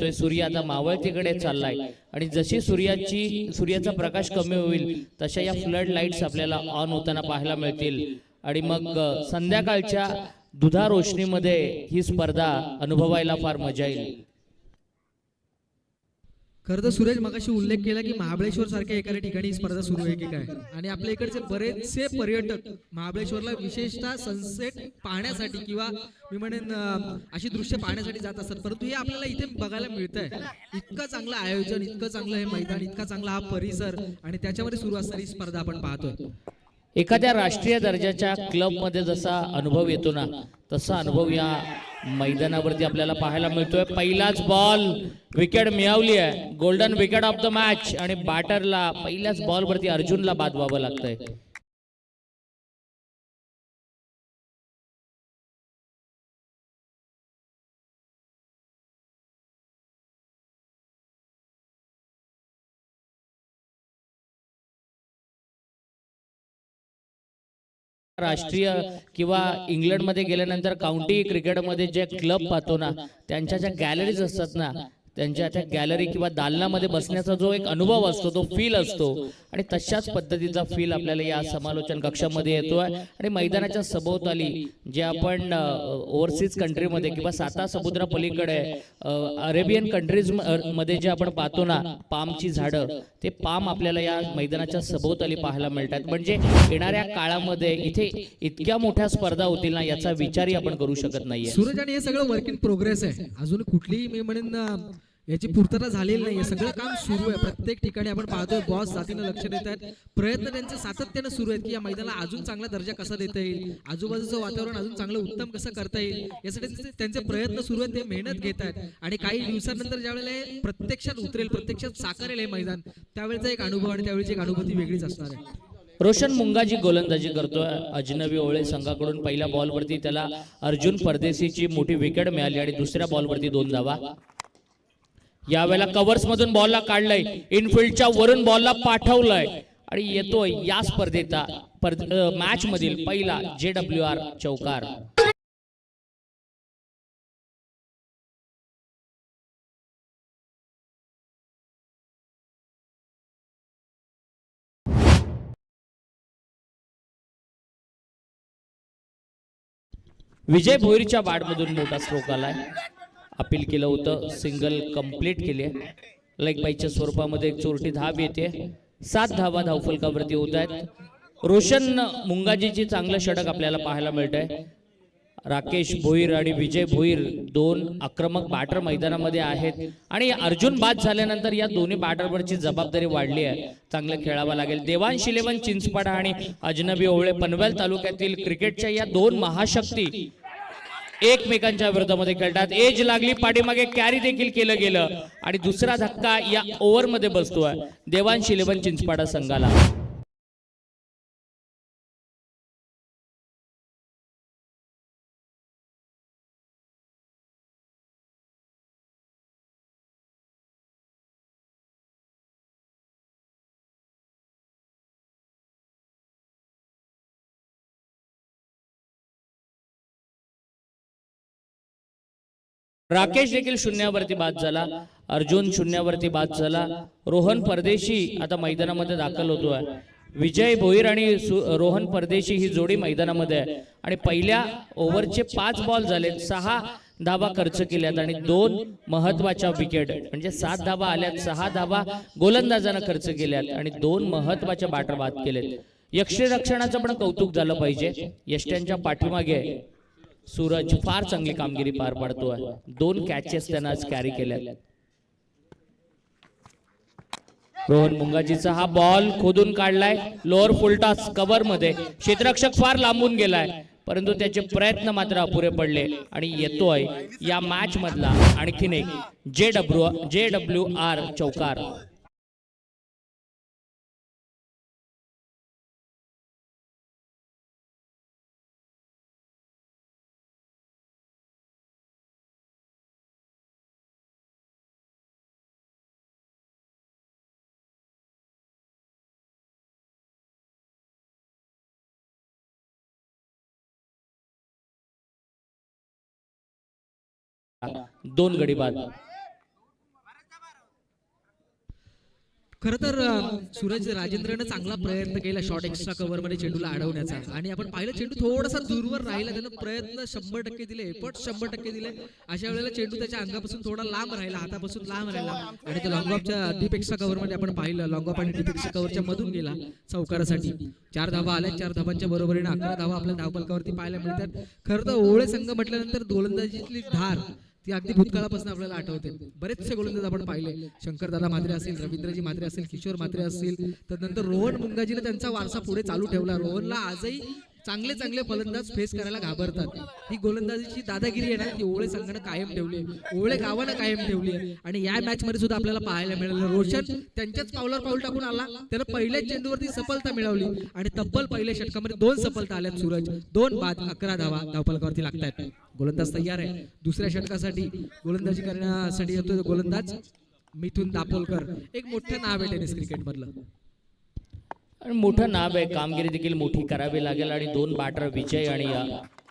येतोय, सूर्य आता मावळतीकडे चाललाय आणि जशी सूर्याचा प्रकाश कमी होईल तशा या फ्लड लाईट्स आपल्याला ऑन होताना पाहायला मिळतील आणि मग संध्याकाळच्या दुधा रोशनीमध्ये ही स्पर्धा अनुभवायला फार मजा येईल. खरं तर सूरज मगाशी उल्लेख केला की महाबळेश्वर सारख्या एखाद्या ठिकाणी स्पर्धा सुरू आहे की काय, आणि आपल्या इकडचे बरेचसे पर्यटक महाबळेश्वरला विशेषतः सनसेट पाहण्यासाठी किंवा मी म्हणेन अशी दृश्य पाहण्यासाठी जात असतात, परंतु हे आपल्याला इथे बघायला मिळत आहे. इतकं चांगलं आयोजन, इतकं चांगलं हे मैदान, इतका चांगला हा परिसर आणि त्याच्यामध्ये सुरू असणारी स्पर्धा आपण पाहतोय. एखाद्या राष्ट्रीय दर्जाच्या क्लबमध्ये जसा अनुभव येतो ना तसा अनुभव या मैदानावरती आपल्याला पाहायला मिळतोय. पहिलाच बॉल विकेट मिळवली आहे, golden wicket of the match आणि बॅटरला पहिल्याच बॉलवरती अर्जुनला बाद व्हावं लागतंय. राष्ट्रीय किंवा इंग्लंडमध्ये गेल्यानंतर काउंटी क्रिकेटमध्ये जे क्लब पाहतो ना त्यांच्या ज्या गॅलरीज असतात ना, त्यांच्या त्या गॅलरी किंवा दालनामध्ये बसण्याचा जो एक अनुभव असतो तो फील असतो आणि तशाच पद्धतीचा फील आपल्याला या समालोचन कक्षामध्ये येतोय. आणि मैदानाच्या सभोवताली जे आपण ओव्हरसीज कंट्रीमध्ये किंवा साता समुद्रा पलीकडे अरेबियन कंट्रीज मध्ये जे आपण पाहतो ना पामची झाडं, ते पाम आपल्याला या मैदानाच्या सभोवताली पाहायला मिळतात. म्हणजे येणाऱ्या काळामध्ये इथे इतक्या मोठ्या स्पर्धा होतील ना याचा विचारही आपण करू शकत नाहीये. सूरज, आणि हे सगळं वर्क इन प्रोग्रेस आहे, अजून कुठलीही मी म्हणेन याची पूर्तता झालेली नाही, सगळं काम सुरू आहे. प्रत्येक ठिकाणी आपण पाहतोय बॉस जातीनं लक्ष देत आहेत, प्रयत्न त्यांचे सातत्यानं सुरू आहेत की या मैदानाला अजून चांगला दर्जा कसा देता येईल, आजूबाजूचं वातावरण अजून चांगलं उत्तम कसं करता येईल, यासाठी त्यांचे प्रयत्न सुरू आहेत, ते मेहनत घेत आहेत. आणि काही दिवसानंतर ज्यावेळेला प्रत्यक्षात उतरेल, प्रत्यक्षात साकारेल हे मैदान, त्यावेळेचा एक अनुभव आणि त्यावेळेची एक अनुभूती वेगळीच असणार आहे. रोशन मुंगाजी गोलंदाजी करतोय. अजनबी ओवळे संघाकडून पहिल्या बॉलवरती त्याला अर्जुन परदेशीची मोठी विकेट मिळाली आणि दुसऱ्या बॉलवरती 2 धावा. यावेळेला कव्हर्स मधून बॉलला काढलंय, इनफिल्डच्या वरून बॉलला पाठवलंय आणि येतोय या स्पर्धेचा मॅच मधील पहिला JWR चौकार. विजय भोईरच्या बॅटमधून मोठा स्ट्रोक आलाय. अपील केलं होतं, सिंगल कंप्लीट केली आहे. लेग बाईच्या स्वरूपामध्ये एक चोरटी धाव येते. 7 धावा धावफलकावरती होत आहेत. रोशन मुंगाजीची चांगलं षटक आपल्याला पाहायला मिळत आहे. राकेश भोईर आणि विजय भोईर 2 आक्रमक बॅटर मैदानामध्ये आहेत आणि अर्जुन बाद झाल्यानंतर या दोन्ही बॅटरवरची जबाबदारी वाढली आहे. चांगलं खेळावं लागेल. देवांश 11 चिंचपाडा आणि अजनबी ओवळे पनवेल तालुक्यातील क्रिकेटच्या या 2 महाशक्ती एकमेकांच्या विरोधामध्ये खेळतात. एज लागली, पाठीमागे कॅरी देखील केलं गेलं आणि दुसरा धक्का या ओव्हर मध्ये बसतोय देवांश 11 चिंचपाडा संघाला. राकेश देखील शून्यावरती बाद झाला. अर्जुन शून्यावरती बाद झाला. रोहन परदेशी आता मैदानामध्ये दाखल होतोय. विजय भोईर आणि रोहन परदेशी ही जोडी मैदानामध्ये आहे आणि पहिल्या ओव्हरचे 5 बॉल झालेत, 6 धावा खर्च केल्यात आणि 2 महत्वाच्या विकेट, म्हणजे 7 धावा आल्यात, 6 धावा गोलंदाजानं खर्च केल्यात आणि 2 महत्वाच्या बॅटर बाद केलेत. यष्टीरक्षणाचं पण कौतुक झालं पाहिजे. यष्ट्यांच्या पाठीमागे सूरज फार चांगली कामगिरी पार पाडतोय. 2 कॅचेस त्यानं आज कॅरी केल्यात. रोहन मुंगाजीचा हा बॉल खोदून काढलाय लोअर फुलटॉस कव्हर मध्ये. क्षेत्ररक्षक फार लांबून गेलाय परंतु त्याचे प्रयत्न मात्र अपुरे पडले आणि येतोय या मॅच मधला आणखीन एक JWR चौकार. दोन गडी बाद. खरं तर सूरज राजेंद्रनं चांगला प्रयत्न केला शॉर्ट एक्स्ट्रा कव्हर मध्ये चेंडूला अडवण्याचा आणि आपण पाहिलं चेंडू थोडासा दूरवर राहिला, त्यानं प्रयत्न 100% दिले, एफर्ट 100% दिले. अशा वेळेला चेंडू त्याच्या अंगापासून थोडा लांब राहिला, हातापासून लांब राहिला आणि तो लॉंग ऑफच्या डीप एक्स्ट्रा कव्हर मध्ये आपण पाहिलं लॉंग ऑफ आणि डीप एक्स्ट्रा कव्हरच्या मधून गेला चौकारासाठी. 4 धावा आल्या, 4 धावांच्या बरोबरीने 11 धावा आपल्या धावफलकावरती पाहायला मिळतात. खरं तर ओवळे संघ म्हटल्यानंतर गोलंदाजीतली धार ती अगदी भूतकाळापासून आपल्याला आठवते. बरेचसे गोलंदाज आपण पाहिले, शंकरदादा म्हात्रे असतील, रवींद्रजी म्हात्रे असतील, किशोर म्हात्रे असतील, त्यानंतर रोहन मुंगाजीने त्यांचा वारसा पुढे चालू ठेवला. रोहनला आजही चांगले चांगले फलंदाज फेस करायला घाबरतात. ही गोलंदाजीची दादागिरी आहे ना, ती ओवळे संघानं कायम ठेवली, ओवळे गावानं कायम ठेवली आहे. आणि या मॅच मध्ये सुद्धा आपल्याला पाहायला मिळालं रोशन त्यांच्याच पावलावर पाऊल टाकून आला, त्यानं पहिल्याच चेंडूवरती सफलता मिळवली आणि तब्बल पहिल्या षटकामध्ये 2 सफलता आल्यात. सूरज 2 बाद 11 धावा धावफलकावरती लागतात. गोलंदाज तयार आहे दुसऱ्या षटकासाठी. गोलंदाजी करण्यासाठी येतो गोलंदाज मिथुन दापोलकर. एक मोठं नाव आहे टेनिस क्रिकेट मधलं आणि मोठं नाव आहे, कामगिरी देखील मोठी करावी लागेल. आणि 2 बॅटर विजय आणि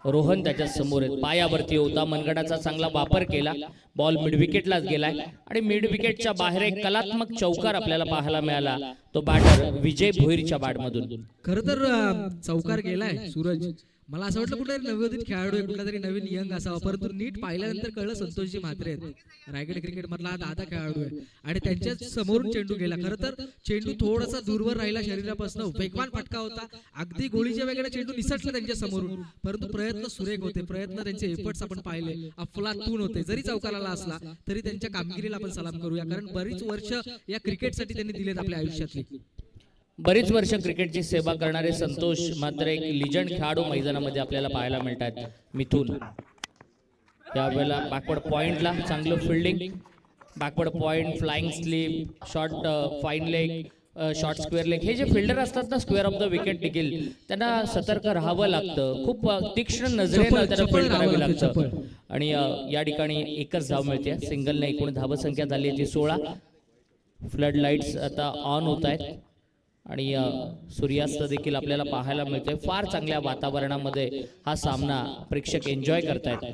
रोहन त्याच्या समोर आहेत. पायावरती होता, मनगटाचा चांगला वापर केला, बॉल मिड विकेटलाच गेलाय आणि मिड विकेटच्या बाहेर एक कलात्मक चौकार आपल्याला पाहायला मिळाला, तो बॅटर विजय भोईरच्या बॅटमधून. खरं तर चौकार गेलाय सूरज. मला असं वाटलं कुठे नवोदित खेळाडू आहे, कुठला तरी नवीन यंग असावा, परंतु नीट पाहिल्यानंतर कळलं संतोषजी म्हात्रे आहेत, रायगड क्रिकेट मधला हा दादा खेळाडू आहे आणि त्यांच्या समोरून चेंडू गेला. खरं तर चेंडू थोडासा दूरवर राहिला शरीरापासून, वेगवान फटका होता, अगदी गोळीच्या वेगाने चेंडू निसटला त्यांच्या समोरून, परंतु प्रयत्न सुरेख होते, प्रयत्न त्यांचे एफर्ट्स आपण पाहिले अफलातून होते. जरी चौकाराला असला तरी त्यांच्या कामगिरीला आपण सलाम करूया, कारण बरीच वर्ष या क्रिकेटसाठी त्यांनी दिलेत आपल्या आयुष्यातली. बरीच वर्ष क्रिकेटची सेवा करणारे संतोष मात्र एक लिजंड खेळाडू मैदानामध्ये आपल्याला पाहायला मिळतात. मिथुन यावेळेला बॅकवर्ड पॉइंटला चांगलं fielding, backward point, flying sleep, short fine leg, short square leg, हे जे फिल्डर असतात ना स्क्वेअर ऑफ द विकेट देखील त्यांना सतर्क राहावं लागतं, खूप तीक्ष्ण नजरेनं त्यांना फील्ड करावी लागतं. आणि या ठिकाणी एकच धाव मिळते, सिंगलने एकूण धावसंख्या झाली आहे ती 16. फ्लड लाईट्स आता ऑन होत आहेत आणि सूर्यास्त देखील आपल्याला पाहायला मिळतोय. फार चांगल्या वातावरणामध्ये हा सामना प्रेक्षक एन्जॉय करतायत.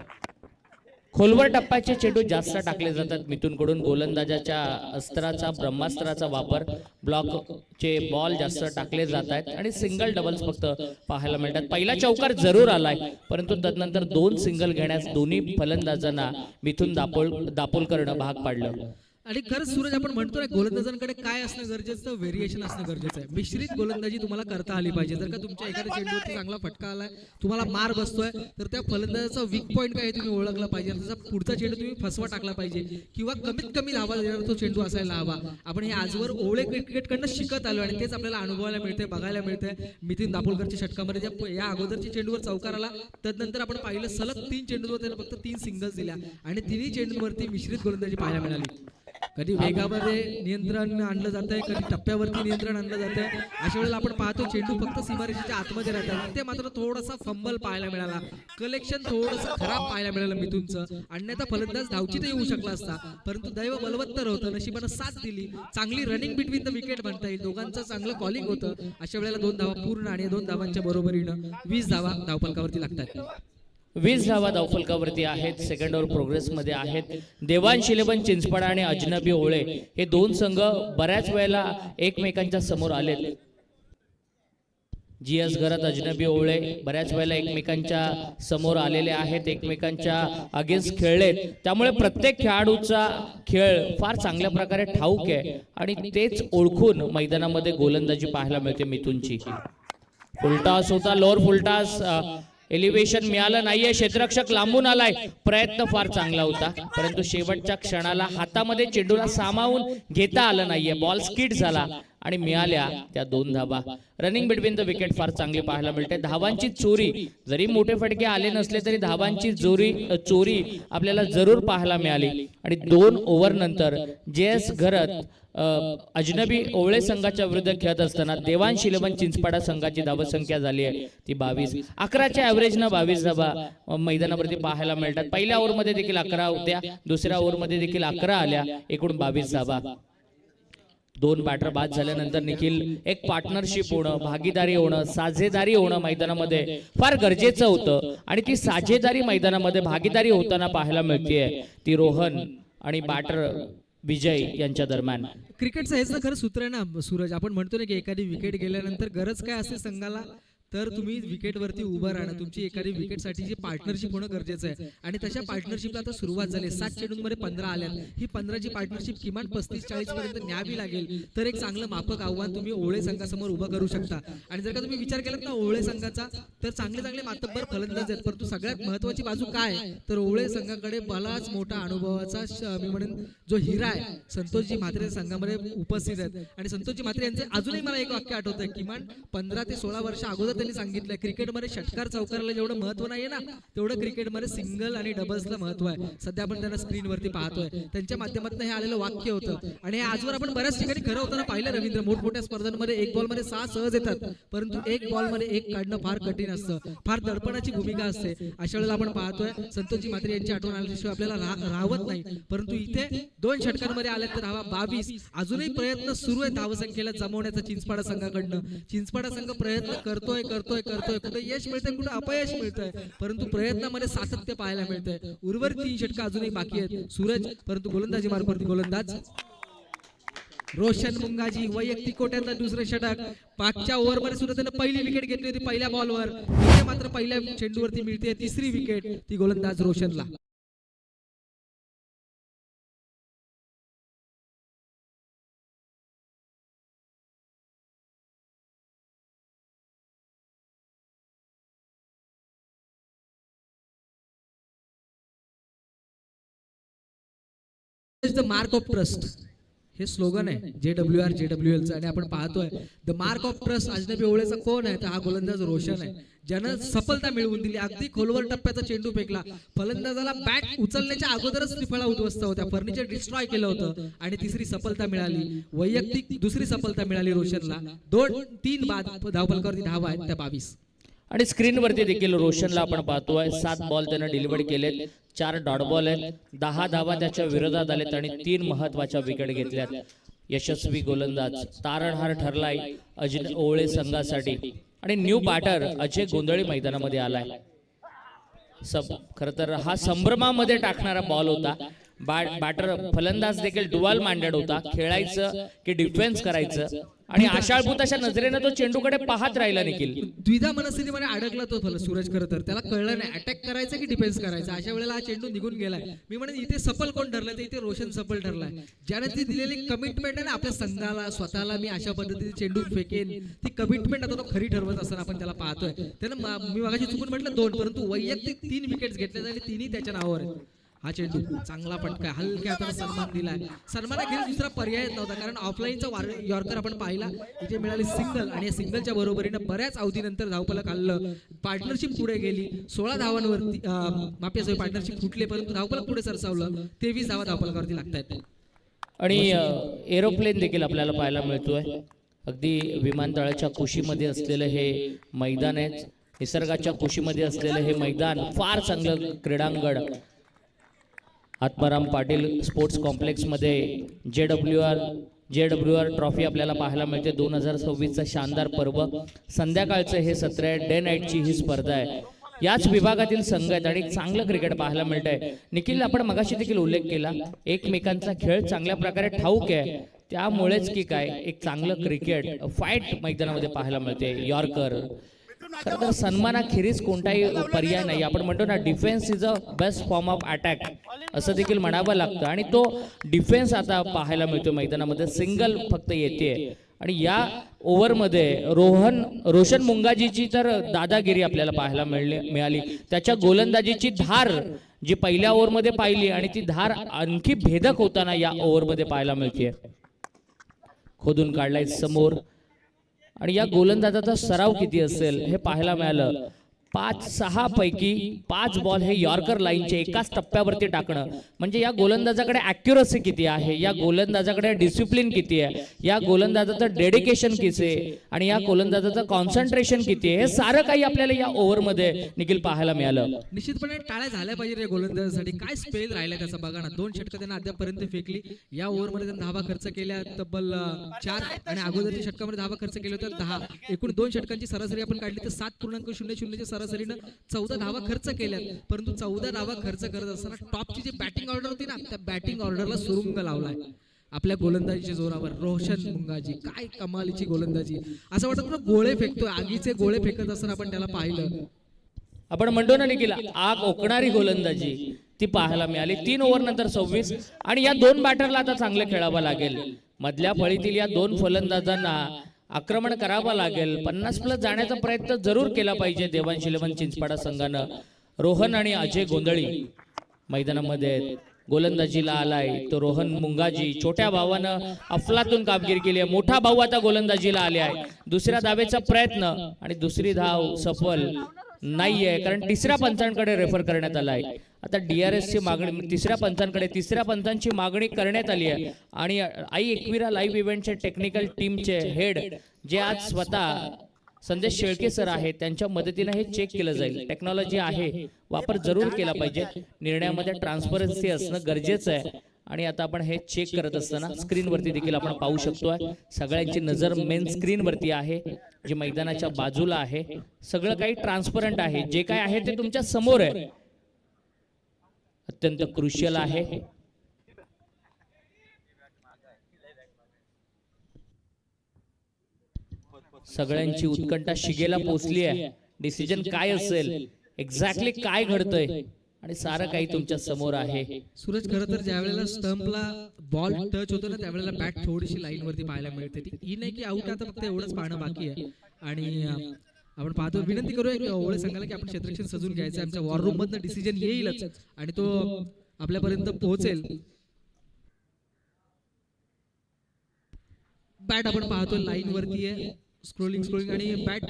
खोलवर टप्प्याचे चेंडू जास्त टाकले जातात मिथुनकडून. गोलंदाजाच्या अस्त्राचा, ब्रह्मास्त्राचा वापर, ब्लॉकचे बॉल जास्त टाकले जात आहेत आणि सिंगल डबल्स फक्त पाहायला मिळतात. पहिला चौकार जरूर आलाय, परंतु तदनंतर 2 सिंगल घेण्यास दोन्ही फलंदाजांना मिथुन दापोलकरनं भाग पाडलं. आणि खरंच सूरज आपण म्हणतो ना, गोलंदाजांकडे काय असणं गरजेचं, व्हेरिएशन असणं गरजेचं आहे. मिश्रित गोलंदाजी तुम्हाला करता आली पाहिजे. जर का तुमच्या एखाद्या चेंडूवरती चांगला फटका आलाय, तुम्हाला मार बसतोय, तर त्या फलंदाजाचा वीक पॉईंट काय तुम्ही ओळखला पाहिजे, त्याचा पुढचा चेंडू तुम्ही फसवा टाकला पाहिजे किंवा कमीत कमी धावा देणारा तो चेंडू असायला हवा. आपण हे आजवर ओवळे क्रिकेटकडनं शिकत आलो आणि तेच आपल्याला अनुभवायला मिळते, बघायला मिळते. मिथुन दापोलकरच्या षटकामध्ये या अगोदरच्या चेंडूवर चौकार आला, तदनंतर आपण पाहिलं सलग 3 चेंडूवर त्यानं फक्त 3 सिंगल्स दिल्या आणि 3 चेंडूवरती मिश्रित गोलंदाजी पाहायला मिळाली. कधी वेगामध्ये नियंत्रण आणलं जातंय, कधी टप्प्यावरती नियंत्रण आणलं जातंय. अशा वेळेला आपण पाहतो चेंडू फक्त सीमारेषेच्या आतमध्ये राहतात, ते मात्र थोडासा फंबल पाहायला मिळाला, कलेक्शन थोडंसं खराब पाहायला मिळालं मिथुनचं. अन्यथा फलंदाज धावचीत येऊ शकला असता, परंतु दैव बलवत्तर होतं, नशिबानं साथ दिली. चांगली रनिंग बिटवीन द विकेट म्हणता येईल, दोघांचं चांगलं कॉलिंग होतं. अशा वेळेला 2 धावा पूर्ण आणि 2 धावांच्या बरोबरीनं 20 धावा धावफलकावरती लागतात. 20 धावा धावफलकावरती आहेत, सेकंड ओव्हर प्रोग्रेस मध्ये आहेत. देवांश 11 चिंचपाडा आणि अजनबी ओवळे हे 2 संघ बऱ्याच वेळेला एकमेकांच्या समोर आलेत. जीएस घरात अजनबी ओवळे बऱ्याच वेळेला एकमेकांच्या समोर आलेले आहेत, एकमेकांच्या अगेन्स्ट खेळलेत. त्यामुळे प्रत्येक खेळाडूचा खेळ फार चांगल्या प्रकारे ठाऊक आहे आणि तेच ओळखून मैदानामध्ये गोलंदाजी पाहायला मिळते मिथुनची. फुलटॉस होता, लोअर फुलटॉस, एलिव्हेशन मिळालं नाहीये, क्षेत्ररक्षक लांबून आलाय, प्रयत्न फार चांगला होता, परंतु शेवटच्या क्षणाला हातामध्ये चेंडूला सामावून घेता आलं नाहीये, बॉल स्किड झाला आणि मिळाल्या त्या 2 धावा. रनिंग बिटवीन द विकेट फार चांगली पाहायला मिळते. धावांची चोरी, जरी मोठे फटके आले नसले तरी धावांची चोरी आपल्याला जरूर पाहायला मिळाली. आणि 2 ओव्हर नंतर जेएस घरत अजनबी ओवळे संघाच्या विरुद्ध खेळत असताना देवांश 11 चिंचपाडा संघाची धावसंख्या झाली आहे ती 22. 11च्या ॲव्हरेजनं 22 धावा मैदानावरती पाहायला मिळतात. पहिल्या ओव्हरमध्ये देखील 11 होत्या, दुसऱ्या ओव्हरमध्ये देखील 11 आल्या, एकूण 22 धावा. 2 बॅटर बाद झाल्यानंतर देखील एक पार्टनरशिप होणं, भागीदारी होणं, साझेदारी होणं मैदानामध्ये फार गरजेचं होतं आणि ती साझेदारी मैदानामध्ये भागीदारी होताना पाहायला मिळतेय. ती रोहन आणि बॅटर विजय यांच्या दरम्यान. क्रिकेटचं हेच ना खरं सूत्र आहे ना सूरज. आपण म्हणतो ना की एखादी विकेट गेल्यानंतर गरज काय असते संघाला, तर तुम्ही विकेटवरती उभं राहणं, तुमची एखादी विकेटसाठीची पार्टनरशिप होणं गरजेचं आहे. आणि तशा पार्टनरशिपला आता सुरुवात झाली. 7 चेंडूंमध्ये 15 आल्यात. ही 15ची पार्टनरशिप किमान 35-40 पर्यंत न्यावी लागेल, तर एक चांगलं माफक आव्हान तुम्ही ओवळे संघासमोर उभं करू शकता. आणि जर का तुम्ही विचार केलात ना ओवळे संघाचा, तर चांगले चांगले मातब्बर फलंदाज आहेत, परंतु सगळ्यात महत्वाची बाजू काय, तर ओवळे संघाकडे बराच मोठा अनुभवाचा मी म्हणेन जो हिरा आहे संतोषजी म्हात्रे संघामध्ये उपस्थित आहेत. आणि संतोषजी म्हात्रे यांचे अजूनही मला एक वाक्य आठवतंय, किमान 15 ते 16 वर्ष अगोदर त्यांनी सांगितलंय क्रिकेटमध्ये षटकार चौकाराला जेवढं महत्व नाहीये ना, तेवढं क्रिकेटमध्ये सिंगल आणि डबल्सला महत्व आहे. सध्या आपण त्यांना स्क्रीनवरती पाहतोय, त्यांच्या माध्यमातून हे आलेलं वाक्य होतं. आणि हे आजवर आपण बऱ्याच ठिकाणी खरं होताना पाहिलं रवींद्र. मोठमोठ्या स्पर्धांमध्ये 1 बॉलमध्ये 6 सहज येतात, परंतु 1 बॉलमध्ये 1 काढणं फार कठीण असतं, फार दडपणाची भूमिका असते. अशा वेळेला आपण पाहतोय संतोषजी म्हात्रे यांची आठवण आल्याशिवाय आपल्याला राहत नाही. परंतु इथे 2 षटकांमध्ये आले तर धावा 22. अजूनही प्रयत्न सुरू आहे धावसंख्येला जमवण्याचा चिंचपाडा संघाकडनं. चिंचपाडा संघ प्रयत्न करतोय, कुठे यश मिळतंय, कुठे अपयश मिळतंय, परंतु प्रयत्नामध्ये सातत्य पाहायला मिळतंय. उर्वरित 3 षटकं अजूनही बाकी आहेत सूरज, परंतु गोलंदाजी मार्फत गोलंदाज रोशन मुंगाजी वैयक्तिक कोट्यातलं दुसरं षटक. मागच्या ओव्हरमध्ये सुद्धा त्यानं पहिली विकेट घेतली होती पहिल्या बॉलवर. इथे मात्र पहिल्या चेंडूवरती मिळते 3री विकेट, ती गोलंदाज रोशनला. द मार्क ऑफ ट्रस्ट हे स्लोगन आहे JWR JWL चं. आणि आपण पाहतोय द मार्क ऑफ ट्रस्ट अजनबी ओवळेचा कोण आहे, तर हा गोलंदाज रोशन आहे, ज्यानं सफलता मिळवून दिली. अगदी खोलवर टप्प्याचा चेंडू फेकला, फलंदाजाला बॅट उचलण्याच्या अगोदरच त्रिफळा उद्ध्वस्त होत्या, फर्निचर डिस्ट्रॉय केलं होतं आणि 3री सफलता मिळाली. वैयक्तिक 2री सफलता मिळाली रोशनला. 2-3 बाद धावफलकावरती धावा आहेत त्या 22. आणि स्क्रीनवरती देखील रोशनला आपण पाहतोय 7 बॉल त्यानं डिलिव्हर केलेत, 4 डॉट बॉल आहेत, 10 धावा त्याच्या विरोधात आलेत आणि 3 महत्वाच्या विकेट घेतल्यात. यशस्वी गोलंदाज तारणहार ठरलाय ओवळे संघासाठी. आणि न्यू बॅटर अजय गोंधळी मैदानामध्ये आलाय. खर तर हा संभ्रमामध्ये टाकणारा बॉल होता. बॅटर फलंदाज देखील डुअल माइंडेड होता, खेळायचं की डिफेन्स करायचं, आणि आशाळभूत अशा नजरेनं तो चेंडूकडे पाहत राहिला. निखिल द्विधा मनस्थितीमध्ये अडकला तो सूरज. खरं तर त्याला कळलं नाही अटॅक करायचा की डिफेन्स करायचा. अशा वेळेला हा चेंडू निघून गेलाय. मी म्हणेन इथे सफल कोण ठरलाय, तर इथे रोशन सफल ठरलाय, ज्याने ती दिलेली कमिटमेंट आहे ना आपल्या संघाला, स्वतःला मी अशा पद्धतीने चेंडू फेकेन, ती कमिटमेंट आता तो खरी ठरवत असताना आपण त्याला पाहतोय. त्यानं मी मगाशी चुकून म्हटलं 2, परंतु वैयक्तिक 3 विकेट्स घेतल्या आणि 3ही त्याच्या नावावर आहेत. हा चेंडू चांगला फटका, हलक्या हाताने सन्मान दिलाय. सन्मानाखेरीज दुसरा पर्याय नव्हता, कारण ऑफलाईनचा यॉर्कर आपण पाहिला, इथे मिळाली सिंगल, आणि या सिंगलच्या बरोबरीने बऱ्याच अवधीनंतर धावफलक आलं. पार्टनरशिप पुढे गेली, 16 धावांवरती माफी असो पार्टनरशिप फुटले, परंतु धावफलक पुढे सरसावलं. 23 धावा धावफलकावरती लागतायत. आणि एरोप्लेन देखील आपल्याला पाहायला मिळतोय. अगदी विमानतळाच्या कुशीमध्ये असलेलं हे मैदान आहे, निसर्गाच्या कुशीमध्ये असलेलं हे मैदान, फार चांगलं क्रीडांगण. आत्माराम पाटील स्पोर्ट्स कॉम्प्लेक्समध्ये JWR ट्रॉफी आपल्याला पाहायला मिळते. 2026चा शानदार पर्व. संध्याकाळचं हे सत्र आहे, डे नाईटची ही स्पर्धा आहे. याच विभागातील संघ आहेत आणि चांगलं क्रिकेट पाहायला मिळतंय. निखिल, आपण मगाशी देखील उल्लेख केला, एकमेकांचा खेळ चांगल्या प्रकारे ठाऊक आहे, त्यामुळेच की काय एक चांगलं क्रिकेट फाईट मैदानामध्ये पाहायला मिळते. यॉर्कर खरं तर सन्मानाखेरीज कोणताही पर्याय नाही. आपण म्हणतो ना, defence is a best form of attack, असं देखील म्हणावं लागतं. आणि तो डिफेन्स आता पाहायला मिळतो मैदानामध्ये. सिंगल फक्त येते. आणि या ओव्हरमध्ये रोशन मुंगाजीची तर दादागिरी आपल्याला पाहायला मिळाली. त्याच्या गोलंदाजीची धार जी पहिल्या ओव्हरमध्ये पाहिली, आणि ती धार आणखी भेदक होताना या ओव्हरमध्ये पाहायला मिळते. खोदून काढलाय समोर. आणि या गोलंदाजाचा सराव किती असेल हे पाहायला मिळालं. 5-6 पैकी 5 बॉल हे यॉर्कर लाईनचे एकाच टप्प्यावरती टाकणं, म्हणजे या गोलंदाजाकडे ॲक्युरसी किती आहे, या गोलंदाजाकडे डिसिप्लिन किती आहे, या गोलंदाजाचं डेडिकेशन किती आहे, आणि या गोलंदाजाचं कॉन्सन्ट्रेशन किती आहे, हे सारं काही आपल्याला या ओव्हरमध्ये निखिल पाहायला मिळालं. निश्चितपणे टाळ्या झाल्या पाहिजे या गोलंदाजासाठी. काय स्पेल राहिला त्याचा बघा ना. 2 षटकं त्यांना अद्यापर्यंत फेकली. या ओव्हरमध्ये त्यांनी धावा खर्च केल्या तब्बल 4, आणि अगोदरच्या षटकामध्ये धावा खर्च केल्या होत्या 10. एकूण 2 षटकांची सरासरी आपण काढली तर 7.00 च्या सरासरीनं 14 धावा खर्च केल्यात, परंतु 14 धावा खर्च करत असताना टॉपची जी बॅटिंग ऑर्डर होती ना, त्या बॅटिंग ऑर्डरला सुरुंग लावलाय आपल्या गोलंदाजीच्या जोरावर. रोशन मुंगाजी, काय कमालीची गोलंदाजी, असं वाटत ना गोळे फेकतोय, आगीचे गोळे फेकत असताना आपण त्याला पाहिलं. आपण म्हणतो ना निखिल, आग ओकणारी गोलंदाजी ती पाहायला मिळाली. 3 ओव्हर नंतर 26 आणि या 2 बॅटरला आता चांगले खेळावं लागेल. मधल्या फळीतील या 2 फलंदाजांना आक्रमण करावं लागेल. 50+ जाण्याचा प्रयत्न जरूर केला पाहिजे देवांश इलेव्हन चिंचपाडा संघानं. रोहन आणि अजय गोंधळी मैदानामध्ये आहेत. गोलंदाजीला आलाय तो रोहन मुंगाजी. छोट्या भावानं अफलातून कामगिरी केली आहे. मोठा भाऊ आता गोलंदाजीला आले आहे. दुसऱ्या धावेचा प्रयत्न आणि दुसरी धाव सफल नाहीये, कारण तिसऱ्या पंचांकडे रेफर करण्यात आलाय. आता DRS ची मागणी तिसऱ्या पंचांची मागणी करण्यात आली आहे. आणि आई एकविरा लाईव्ह इव्हेंटचे टेक्निकल टीमचे हेड जे आज स्वतः संदेश शेळके सर आहेत, त्यांच्या मदतीने हे चेक केलं जाईल. टेक्नॉलॉजी आहे, वापर जरूर केला पाहिजे. निर्णयामध्ये ट्रान्सपरन्सी असणं गरजेचं आहे. आणि आता आपण हे चेक करत असताना स्क्रीनवरती देखील आपण पाहू शकतोय, सगळ्यांची नजर मेन स्क्रीनवरती आहे जी मैदानाच्या बाजूला आहे. सगळं काही ट्रान्सपरंट आहे, जे काय आहे ते तुमच्या समोर आहे. अत्यंत क्रुशियल आहे. सगळ्यांची उत्कंठा शिगेला पोहोचली आहे. डिसिजन काय असेल, एक्झॅक्टली काय घडतंय, आणि सारं काही तुमच्या समोर आहे. सूरज, खरं तर ज्या वेळेला स्टंपला बॉल टच होतो ना, त्यावेळेला बॅट थोडीशी लाईन वरती पाहायला मिळते. ती ही नाही की आउट, आता फक्त एवढंच पाहणं बाकी आहे. आणि आपण पाहतो, विनंती करूया ओळे संघाला की आपण क्षेत्ररक्षण सजून घ्यायचं. आमच्या वॉर रूम मधनं डिसिजन येईलच आणि तो आपल्यापर्यंत पोहोचेल. बॅट आपण पाहतो लाईन वरती आहे, स्क्रोलिंग आणि बॅट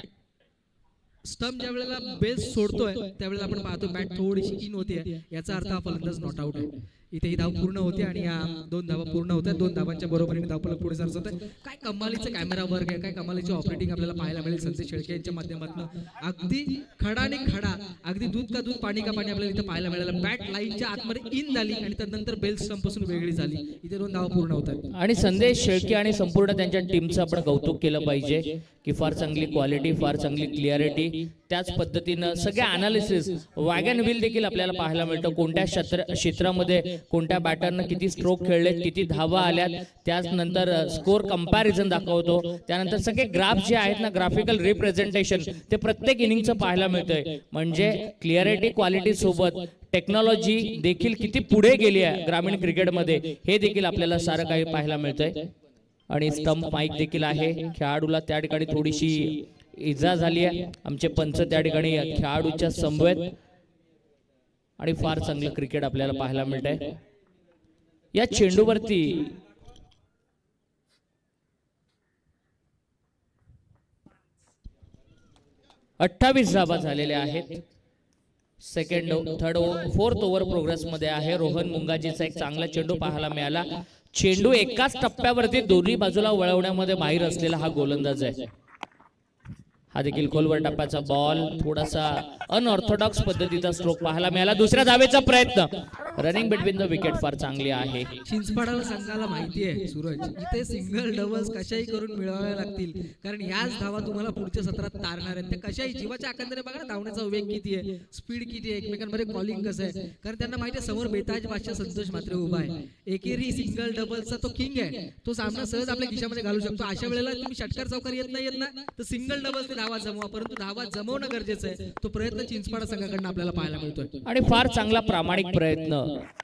स्टंप ज्या वेळेला बेस सोडतोय त्यावेळेला आपण पाहतो बॅट थोडीशी इन होते, याचा अर्थ हा फलंदाज नॉट आउट आहे. इथे ही धाव पूर्ण होते आणि या 2 धावा पूर्ण होत्या. 2 धावांच्या बरोबरीने धावफलक पुढे सरकत आहे. काय कमालीचं कॅमेरा वर्क आहे, काय कमालीची ऑपरेटिंग आपल्याला पाहायला मिळेल संदेश शेळके यांच्या माध्यमातून. अगदी खडा आणि खडा, अगदी दूध का दूध पाणी का पाणी आपल्याला इथे पाहायला मिळालं. बॅट लाईनच्या आतमध्ये इन झाली आणि त्यानंतर बेल स्टंप पासून वेगळी झाली. इथे 2 धावा पूर्ण होतात. आणि संदेश शेळके आणि संपूर्ण त्यांच्या टीमचं आपण कौतुक केलं पाहिजे की फार चांगली क्वालिटी, फार चांगली क्लिअरिटी, त्याच पद्धतीनं सगळ्या अनालिसिस, वॅगन व्हील देखील आपल्याला पाहायला मिळतं. कोणत्या क्षेत्रामध्ये कोणत्या बॅटरनं किती स्ट्रोक खेळलेत, किती धावा आल्यात, त्यानंतर स्कोर कंपॅरिझन दाखवतो. त्यानंतर सगळे ग्राफ जे आहेत ना, ग्राफिकल रिप्रेझेंटेशन, ते प्रत्येक इनिंगचं पाहायला मिळतंय. म्हणजे क्लिअरिटी, क्वालिटी सोबत टेक्नॉलॉजी देखील किती पुढे गेली आहे ग्रामीण क्रिकेटमध्ये, हे देखील आपल्याला सारं काही पाहायला मिळतंय. आणि स्टंप माईक देखील आहे. खेळाडूला त्या ठिकाणी थोडीशी इजा झाली आहे. आमचे पंच त्या ठिकाणी खेळाडूच्या समवेत आणि फार चांगलं क्रिकेट आपल्याला पाहायला मिळतंय. या चेंडूवरती अठ्ठावीस धावा झालेल्या आहेत. फोर्थ ओव्हर प्रोग्रेस मध्ये आहे. रोहन मुंगाजीचा एक चांगला चेंडू पाहायला मिळाला. चेंडू एकाच टप्प्यावरती दोन्ही बाजूला वळवण्यामध्ये माहिर असलेला हा गोलंदाज आहे. हा देखील खोलवर टप्प्याचा बॉल, थोडासा अनऑर्थोडॉक्स पद्धतीचा स्ट्रोक पाहायला मिळाला. दुसऱ्या धावेचा प्रयत्न, रनिंग बिटवीन द विकेट फार चांगली आहे. चिंचपाडाला संघाला माहिती आहे सूरज, इथे सिंगल डबल्स कशाही करून मिळवावे लागतील, कारण याच धावा तुम्हाला पुढच्या सत्रात तारणार आहेत. त्या कशाही जीवाच्या आकांताने बघा ना, धावण्याचा वेग किती आहे, स्पीड किती आहे, एकमेकांमध्ये कॉलिंग कसं आहे, कारण त्यांना माहिती आहे समोर बेताज बादशाह संतोष मात्र उभा आहे. एकेरी सिंगल डबल्सचा तो किंग आहे, तो सामना सहज आपल्या खिशामध्ये घालू शकतो. अशा वेळेला तुम्ही षटकार चौकार येत ना, तर सिंगल डबल्स धावा जमवा, परंतु धावा जमवणं गरजेचं आहे. तो प्रयत्न चिंचपाडा संघाकडून आपल्याला पाहायला मिळतोय आणि फार चांगला प्रामाणिक प्रयत्न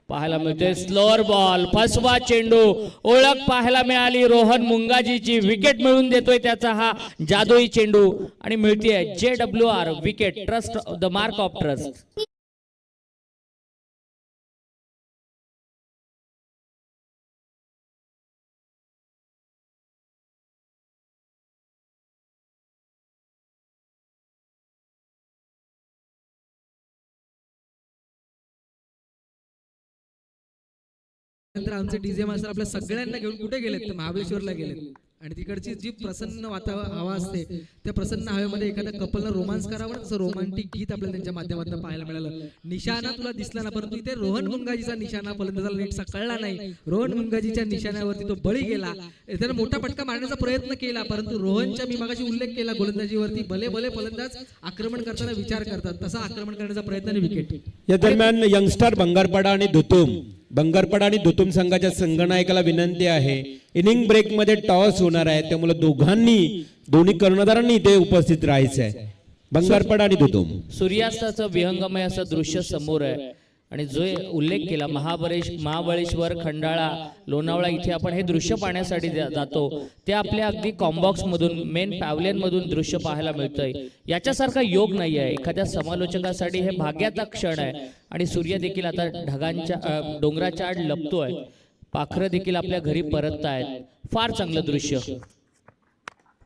पाहायला मिळतोय. स्लोअर बॉल, फसवा चेंडू, ओळख पाहायला मिळाली. रोहन मुंगाजीची विकेट मिळवून देतोय त्याचा हा जादुई चेंडू आणि मिळतीये JWR wicket, trust the mark of trust. नंतर आमचे डीजे मास्टर आपल्या सगळ्यांना घेऊन कुठे गेलेत, तर महाबळेश्वरला गेलेत आणि तिकडची जी प्रसन्न हवा असते त्या प्रसन्न हवेमध्ये एखाद्या कपलनं रोमांस करावं, तसं रोमांटिक गीत आपल्याला त्यांच्या माध्यमातून पाहायला मिळालं. निशाणा तुला दिसला ना, परंतु इथे रोहन मुंगाजीचा निशाणा फलंदाजाला नीटसा कळला नाही. रोहन मुंगाजीच्या निशाण्यावरती तो बळी गेला. त्याने मोठा फटका मारण्याचा प्रयत्न केला, परंतु रोहनच्या मी मगाशी उल्लेख केला गोलंदाजीवरती भले भले फलंदाज आक्रमण करताना विचार करतात, तसा आक्रमण करण्याचा प्रयत्न आणि विकेट. या दरम्यान यंगस्टर बंगारपाडा आणि धुतुम संघाच्या संघनायकाला विनंती आहे, इनिंग ब्रेक मध्ये टॉस होणार आहे, त्यामुळे दोन्ही कर्णधारांनी इथे उपस्थित राहायचं आहे. बंगारपाडा आणि धुतुम. सूर्यास्ताचं विहंगमय असं दृश्य समोर आहे आणि जो उल्लेख केला महाबळेश्वर, खंडाळा, लोणावळा इथे आपण हे दृश्य पाहण्यासाठी जातो, ते आपल्या अगदी कॉम्बॉक्स मधून मेन पॅव्हलियन मधून दृश्य पाहायला मिळतंय. याच्यासारखा योग नाही आहे. एखाद्या समालोचकासाठी हे भाग्याचा क्षण आहे. आणि सूर्य देखील आता ढगांच्या डोंगराच्या आड लपतोय. पाखरं देखील आपल्या घरी परततायत. फार चांगलं दृश्य.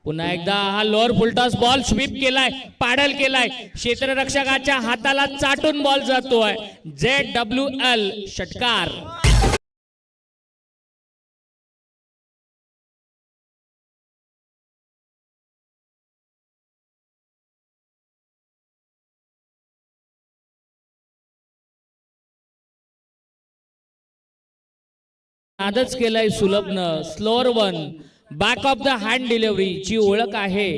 पुन्हा एकदा हा लोअर फुलटॉस बॉल स्वीप केलाय, पाडल केलाय, क्षेत्ररक्षकाच्या हाताला चाटून बॉल जातोय. ZWL षटकार. नादच केलाय सुलभनं. Slower one, back of the hand delivery ची ओळख आहे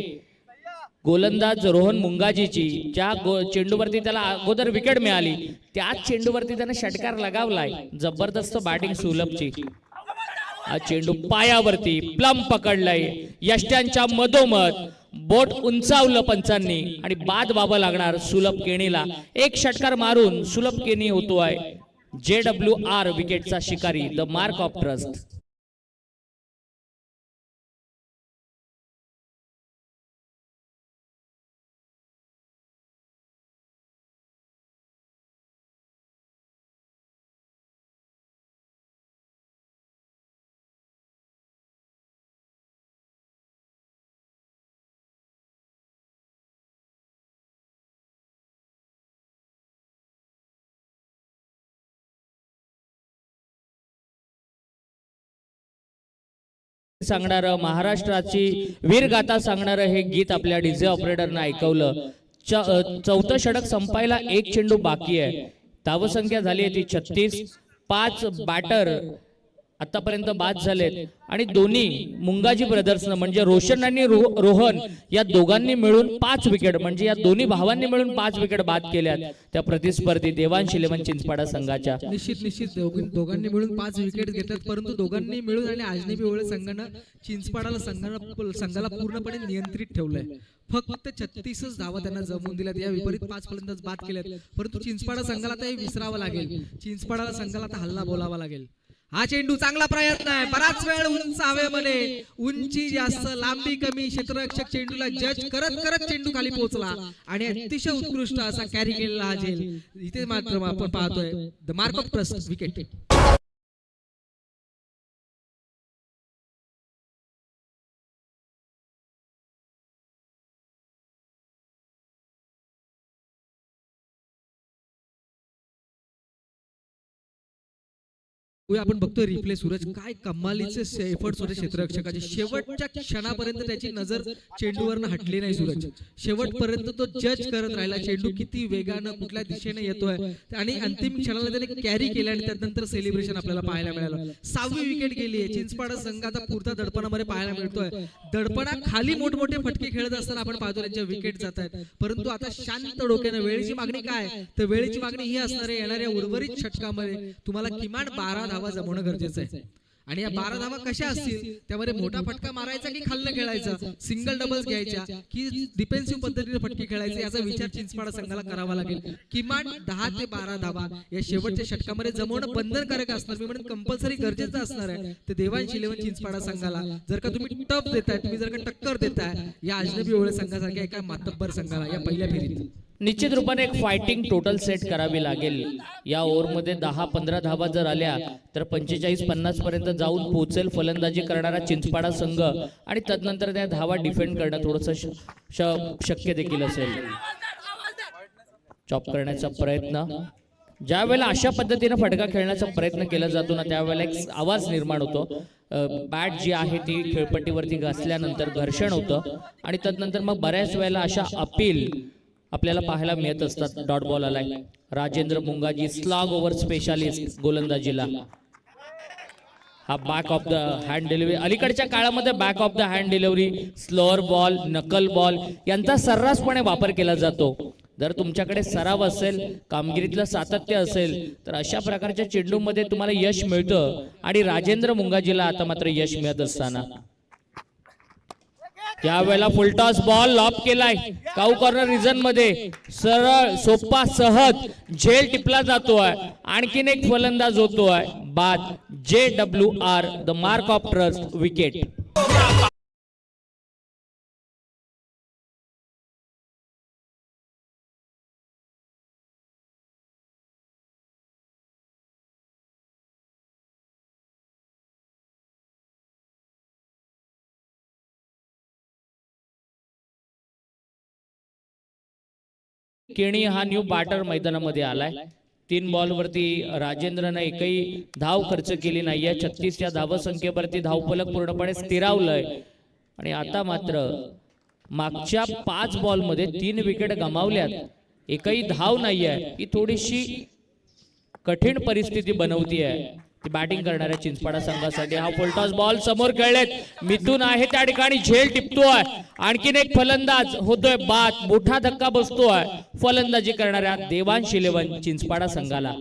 गोलंदाज रोहन मुंगाजीची. ज्या चेंडूवरती त्याला अगोदर विकेट मिळाली त्याच चेंडूवरती त्याने षटकार लगावलाय. जबरदस्त बॅटिंग सुलभची. हा चेंडू पायावरती प्लम पकडलाय. यष्ट्यांच्या मधोमध बोट उंचावलं पंचांनी आणि बाद बाबा लागणार सुलभ केणीला. एक षटकार मारून सुलभ केणी होतोय JWR विकेटचा शिकारी, द मार्क ऑफ ट्रस्ट. सांगणारं, महाराष्ट्राची वीरगाथा सांगणारं हे गीत आपल्या डीजे ऑपरेटरनं ऐकवलं. चौथं षटक संपायला एक चेंडू बाकी आहे. धावसंख्या झाली आहे ती 36. 5 बॅटर आतापर्यंत बाद झालेत आणि दोन्ही मुंगाजी ब्रदर्सनं म्हणजे रोशन आणि रोहन या दोघांनी मिळून 5 विकेट, म्हणजे या दोन्ही भावांनी मिळून 5 विकेट बाद केल्यात त्या प्रतिस्पर्धी देवांश इलेव्हन चिंचपाडा संघाच्या. निश्चित दोघांनी मिळून 5 विकेट घेतल्यात, परंतु दोघांनी मिळून आणि अजनबी ओळे संघानं चिंचपाडाला संघाला पूर्णपणे नियंत्रित ठेवलंय. फक्त 36च धावा त्यांना जमवून दिल्यात. या विपरीत 5 फलंदाज बाद केल्यात, परंतु चिंचपाडा संघाला आता हे विसरावं लागेल. चिंचपाडा संघाला आता हल्ला बोलावा लागेल. हा चेंडू चांगला प्रयत्न आहे. बराच वेळ उंच हवेमध्ये, उंची जास्त लांबी कमी, क्षेत्ररक्षक चेंडूला जज करत करत चेंडू खाली पोहोचला आणि अतिशय उत्कृष्ट असा कॅरी केलेला हा झेल. इथे मात्र आपण पाहतोय the mark of trust wicket. आपण बघतोय रिप्ले. सूरज काय कमालीचे एफर्ट्स होते क्षेत्ररक्षकाचे. शेवटच्या क्षणापर्यंत त्याची नजर चेंडूवरनं हटली नाही. सूरज शेवटपर्यंत तो जज करत राहिला चेंडू किती वेगानं कुठल्या दिशेने येतोय आणि अंतिम क्षणाला त्याने कॅरी केलं आणि त्यानंतर सेलिब्रेशन आपल्याला पाहायला मिळालं. 6वी विकेट गेली आहे. चिंचपाडा संघ आता पुरता दडपणामध्ये पाहायला मिळतोय. दडपणा खाली मोठमोठे फटके खेळत असताना आपण पाहतो त्यांच्या विकेट जात आहेत, परंतु आता शांत डोक्यानं. वेळेची मागणी काय तर वेळेची मागणी ही असणार आहे येणाऱ्या उर्वरित षटकामध्ये तुम्हाला किमान 12 धावा जमवणं गरजेचं आहे. आणि या 12 धावा कशा असतील, त्यामध्ये मोठा फटका मारायचा की खाल्लं खेळायचं, सिंगल डबल्स घ्यायच्या की डिफेन्सिव्ह पद्धतीने फटके खेळायचे, याचा विचार चिंचपाडा संघाला करावा लागेल. किमान 10 ते 12 धावा या शेवटच्या षटकामध्ये जमवणं बंधनकारक असणार. मी म्हणेन कंपल्सरी गरजेचं असणार आहे. ते देवांश इलेव्हन चिंचपाडा संघाला जर का तुम्ही टप देताय, तुम्ही जर का टक्कर देताय या अजनबी ओळे संघासारख्या एका मातब्बर संघाला या पहिल्या फेरीत, निश्चित रूपाने एक फायटिंग टोटल सेट करावी लागेल. या ओव्हरमध्ये 10-15 धावा जर आल्या तर 45-50 पर्यंत जाऊन पोहोचेल फलंदाजी करणारा चिंचपाडा संघ आणि तदनंतर त्या धावा डिफेंड करणं थोडंसं शक्य देखील असेल. चॉप करण्याचा प्रयत्न ज्या वेळेला अशा पद्धतीने फटका खेळण्याचा प्रयत्न केला जातो ना त्यावेळेला एक आवाज निर्माण होतो. बॅट जी आहे ती खेळपट्टीवरती घासल्यानंतर घर्षण होतं आणि तदनंतर मग बऱ्याच वेळेला अशा अपील आपल्याला पाहायला मिळत असतात. डॉट बॉल आलाय. Rajendra Mungaji slog over specialist गोलंदाजीला. हा back of the hand delivery. अलीकडच्या काळामध्ये back of the hand delivery, slower ball, knuckle ball यांचा सर्रासपणे वापर केला जातो. जर तुमच्याकडे सराव असेल, कामगिरीतलं सातत्य असेल तर अशा प्रकारच्या चेंडूमध्ये तुम्हाला यश मिळतं आणि राजेंद्र मुंगाजीला आता मात्र यश मिळत असताना यावेळेला फुलटॉस बॉल लॉब केलाय काऊ कॉर्नर रिजन मध्ये. सरळ सोपा सहज झेल टिपला जातोय. आणखीन एक फलंदाज होतोय बाद. JWR the mark of trust wicket. Keni हा न्यू बॅटर मैदानामध्ये आलाय. 3 बॉलवरती राजेंद्रने एकही धाव खर्च केली नाहीये. 36 या धावसंख्येवरती धावफलक पूर्णपणे स्थिरावलंय आणि आता मात्र मागच्या 5 बॉलमध्ये 3 विकेट गमावल्यात. एकही धाव नाहीये. ही थोडीशी कठीण परिस्थिती बनवतीये ती बॅटिंग करणाऱ्या चिंचपाडा संघासाठी. हा फुलटॉस बॉल समोर खेळलेत. मिथून आहे त्या ठिकाणी झेल टिपतोय. आणखीन एक फलंदाज होतोय बाद. मोठा धक्का बसतोय फलंदाजी करणाऱ्या देवांश 11 चिंचपाडा संघाला.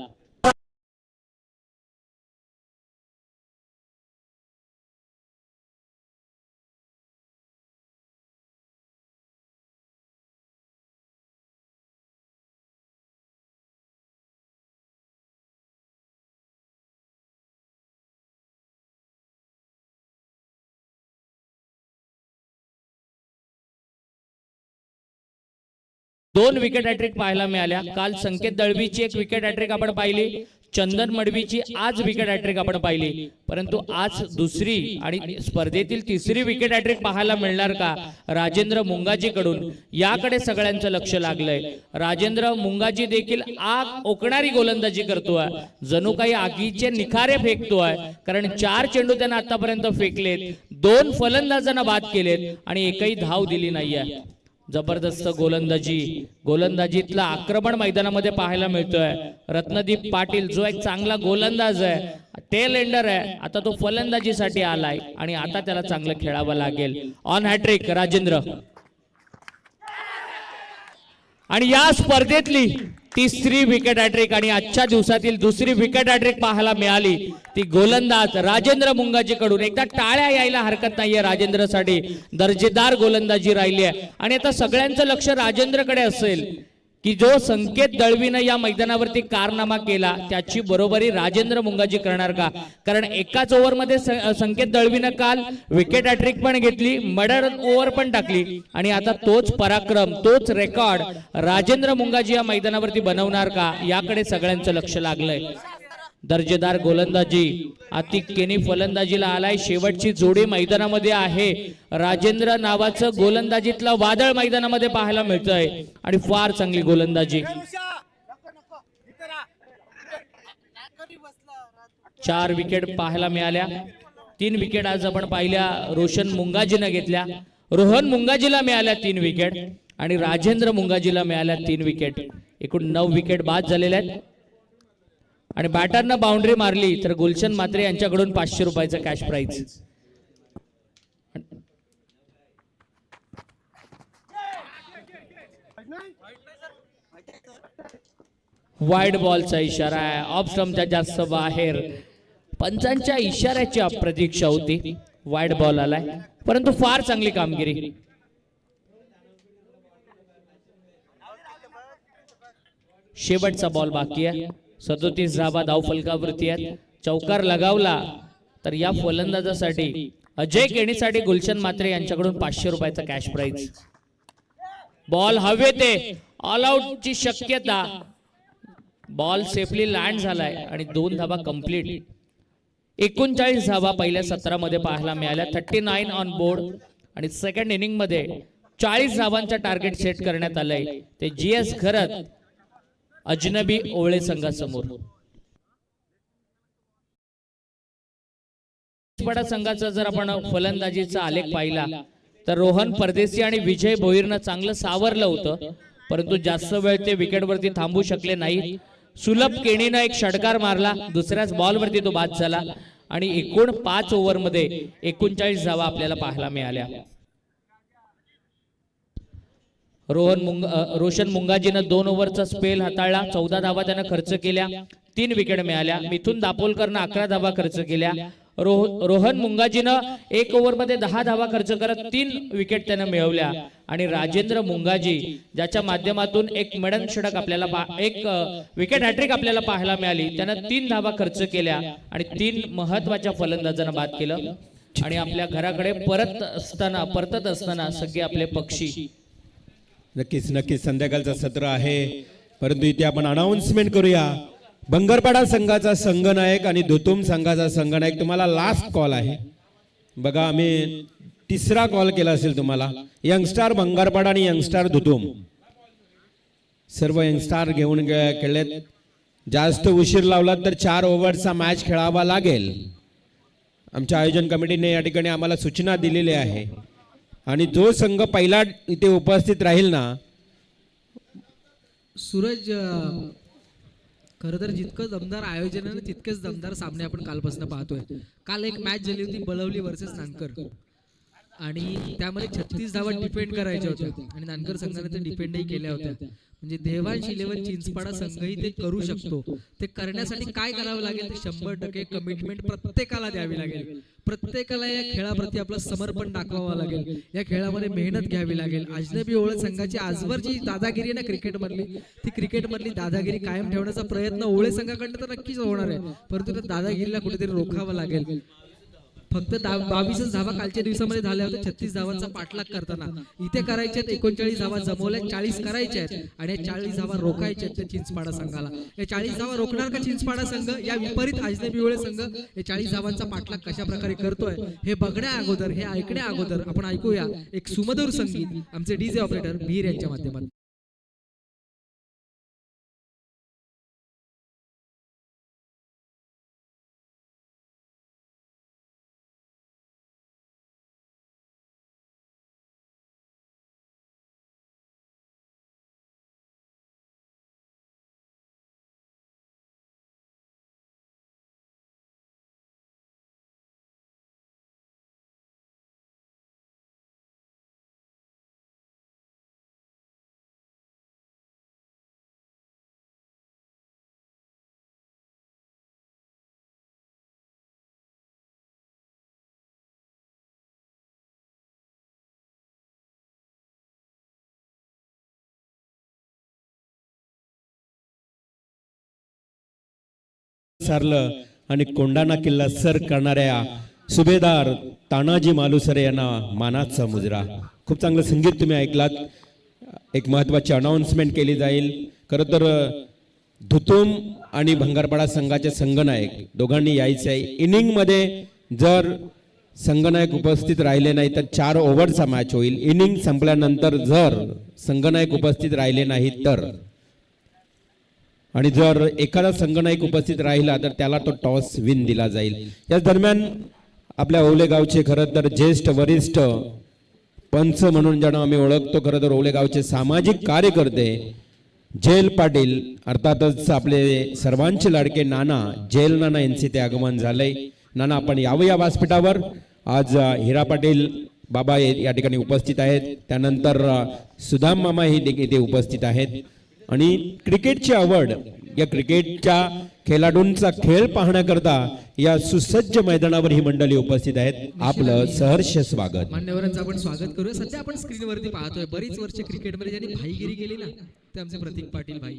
दोन विकेट हॅट्रिक पाहायला मिळाल्या. काल संकेत दळवीची एक विकेट हॅट्रिक आपण पाहिली. चंदन मडवीची आज विकेट हॅट्रिक आपण पाहिली. परंतु आज दुसरी आणि स्पर्धेतील तिसरी विकेट हॅट्रिक पाहायला मिळणार का राजेंद्र मुंगाजी कडून, याकडे सगळ्यांचं लक्ष लागलंय. राजेंद्र मुंगाजी देखील आग ओकणारी गोलंदाजी करतोय. जणू काही आगीचे निखारे फेकतोय. कारण 4 चेंडू त्यांना आतापर्यंत फेकलेत, 2 फलंदाजांना बाद केलेत आणि एकही धाव दिली नाहीये. जबरदस्त गोलंदाजीतला आक्रमण मैदानामध्ये पाहायला मिळतोय. रत्नदीप पाटील जो एक चांगला गोलंदाज आहे, टेल एंडर आहे, आता तो फलंदाजीसाठी आलाय आणि आता त्याला चांगलं खेळावं लागेल. On hattrick Rajendra. आणि या स्पर्धेतली तिसरी विकेट हॅट्रिक आणि आजच्या दिवसातील दुसरी विकेट हॅट्रिक पाहायला मिळाली ती गोलंदाज राजेंद्र मुंगाजी कडून. एकदा टाळ्या यायला हरकत नाहीये राजेंद्रसाठी. दर्जेदार गोलंदाजी राहिली आहे आणि आता सगळ्यांचं लक्ष राजेंद्रकडे असेल की जो संकेत दळवीनं या मैदानावरती कारनामा केला त्याची बरोबरी राजेंद्र मुंगाजी करणार का. कारण एकाच ओव्हरमध्ये संकेत दळवीनं काल विकेट हॅट्रिक पण घेतली, मर्डर ओव्हर पण टाकली आणि आता तोच पराक्रम, तोच रेकॉर्ड राजेंद्र मुंगाजी या मैदानावरती बनवणार का, याकडे सगळ्यांचं लक्ष लागलंय. दर्जेदार गोलंदाजी. अतिक केनी फलंदाजीला आलाय. शेवटची जोडी मैदानामध्ये आहे. राजेंद्र नावाचं गोलंदाजीतलं वादळ मैदानामध्ये पाहायला मिळतंय आणि फार चांगली गोलंदाजी. 4 विकेट पाहायला मिळाल्या. 3 विकेट आज आपण पाहिल्या रोशन मुंगाजीनं घेतल्या. रोहन मुंगाजीला मिळाल्या 3 विकेट आणि राजेंद्र मुंगाजीला मिळाल्या 3 विकेट. एकूण 9 विकेट बाद झालेल्या आहेत. आणि बॅटरनं बाउंड्री मारली तर गुलशन म्हात्रे यांच्याकडून 500 रुपयाचं कॅश प्राइज. वाईड बॉलचा इशारा आहे. ऑफ स्टंपच्या जास्त बाहेर. पंचांच्या इशाऱ्याची प्रतीक्षा होती. वाईड बॉल आलाय परंतु फार चांगली कामगिरी. शेवटचा बॉल बाकी आहे. 37 धावा धावफलकावरती आहेत. चौकार लगावला तर या फलंदाजासाठी अजय केणीसाठी गुलशन म्हात्रे यांच्याकडून 500 रुपयाचा कॅश प्राइज. बॉल हवेत आहे. ऑल आउट ची शक्यता. बॉल सेफली लँड झालाय आणि 2 धावा कंप्लीट. 39 धावा पहिल्या 17 मध्ये पाहायला मिळाल्या. 39 ऑन बोर्ड आणि सेकंड इनिंग मध्ये 40 धावांचं टार्गेट सेट करण्यात आलंय. ते GS खरत अजनबी ओवळे संघासमोर. पडा संघाचा जर आपण फलंदाजीचा आलेख पाहिला तर रोहन परदेशी आणि विजय भोईरनं चांगलं सावरलं होतं, परंतु जास्त वेळ ते विकेटवरती थांबू शकले नाही. सुलभ केणीनं एक षटकार मारला, दुसऱ्याच बॉलवरती तो बाद झाला आणि एकूण 5 ओव्हरमध्ये 39 धावा आपल्याला पाहायला मिळाल्या. रोशन मुंगाजीनं 2 ओव्हरचा स्पेल हाताळला, 14 धावा त्यानं खर्च केल्या, 3 विकेट मिळाल्या. मिथुन दापोलकरनं 11 धावा खर्च केल्या. रोहन मुंगाजीनं 1 ओव्हरमध्ये 10 धावा खर्च करत 3 विकेट त्यानं मिळवल्या आणि राजेंद्र मुंगाजी ज्याच्या माध्यमातून एक मेडन षटक आपल्याला एक विकेट हॅट्रिक आपल्याला पाहायला मिळाली, त्यानं 3 धावा खर्च केल्या आणि 3 महत्वाच्या फलंदाजांना बाद केलं आणि आपल्या घराकडे परतत असताना सगळे आपले पक्षी. नक्कीच संध्याकाळचं सत्र आहे, परंतु इथे आपण अनाउन्समेंट करूया. बंगरपाडा संघाचा संघनायक आणि धुतुम संघाचा संघनायक, तुम्हाला लास्ट कॉल आहे बघा. आम्ही 3रा कॉल केला असेल तुम्हाला. यंगस्टार बंगारपाडा आणि यंगस्टार धुतुम सर्व यंगस्टार घेऊन खेळलेत. जास्त उशीर लावला तर 4 ओव्हरचा मॅच खेळावा लागेल. आमच्या आयोजन कमिटीने या ठिकाणी आम्हाला सूचना दिलेली आहे आणि जो संघ पहिला इथे उपस्थित राहील ना. सूरज, खरं तर जितकं दमदार आयोजन आहे तितकेच दमदार सामने आपण कालपासून पाहतोय. काल एक मॅच झाली होती बळवली वर्सेस नानकर आणि त्यामध्ये 36 धावा डिपेंड करायच्या होत्या आणि नानकर संघाने ते डिपेंडही केल्या होत्या. म्हणजे देवांश 11 चिंचपाडा संघही ते करू शकतो. ते करण्यासाठी काय करावं लागेल, ते 100% कमिटमेंट प्रत्येकाला द्यावी लागेल. प्रत्येकाला या खेळाप्रती आपलं समर्पण दाखवावं लागेल, या खेळामध्ये मेहनत घ्यावी लागेल. अजनबी ओवळे संघाची आजवर जी दादागिरी आहे ना क्रिकेटमधली, ती क्रिकेटमधली दादागिरी कायम ठेवण्याचा प्रयत्न ओवळे संघाकडनं तर नक्कीच होणार आहे, परंतु त्या दादागिरीला कुठेतरी रोखावं लागेल. फक्त 22 धावा कालच्या दिवसामध्ये झाल्या होत्या 36 धावांचा पाठलाग करताना. इथे करायचे 39 धावा जमवल्या, 40 करायच्या आहेत आणि 40 धावा रोखायच्या आहेत त्या चिंचपाडा संघाला. या 40 धावा रोखणार का चिंचपाडा संघ? या विपरीत अजनबी ओवळे संघ हे 40 धावांचा पाठलाग कशा प्रकारे करतोय हे बघण्या अगोदर, हे ऐकण्या अगोदर आपण ऐकूया एक सुमधुर संगीत आमचे डीजे ऑपरेटर भीर यांच्या माध्यमातून. सारलं आणि कोंडाणा किल्ला सर करणाऱ्या सुभेदार तानाजी मालुसरे यांना मानाचा मुजरा. खूप चांगलं संगीत तुम्ही ऐकलात. एक महत्वाची अनाउन्समेंट केली जाईल. खरं तर धुतुम आणि भंगारपाडा संघाचे संघनायक दोघांनी यायचे आहे. इनिंगमध्ये जर संघनायक उपस्थित राहिले नाही तर 4 ओव्हरचा मॅच होईल. इनिंग संपल्यानंतर जर संघनायक उपस्थित राहिले नाही तर, आणि जर एखादा संघनायक उपस्थित राहिला तर त्याला तो टॉस विन दिला जाईल. या दरम्यान आपल्या ओवले गावचे खरं तर ज्येष्ठ वरिष्ठ पंच म्हणून ज्यांना आम्ही ओळखतो, खरं तर ओवले गावचे सामाजिक कार्यकर्ते जेल पाटील, अर्थातच आपले सर्वांचे लाडके नाना जेल नाना यांचे ते आगमन झालंय. नाना, आपण यावं या व्यासपीठावर. आज हिरा पाटील बाबा या ठिकाणी उपस्थित आहेत, त्यानंतर सुदाम मामा ही इथे उपस्थित आहेत आणि क्रिकेटची आवड, या क्रिकेटच्या खेळाडूंचा खेळ पाहण्याकरता या सुसज्ज मैदानावर ही मंडळी उपस्थित आहेत. आपलं सहर्ष स्वागत. मान्यवरांचं आपण स्वागत करूया. सध्या आपण स्क्रीनवरती पाहतोय बरीच वर्ष क्रिकेटमध्ये ज्यांनी भाईगिरी केली ना, ते आमचे प्रतीक पाटील भाई.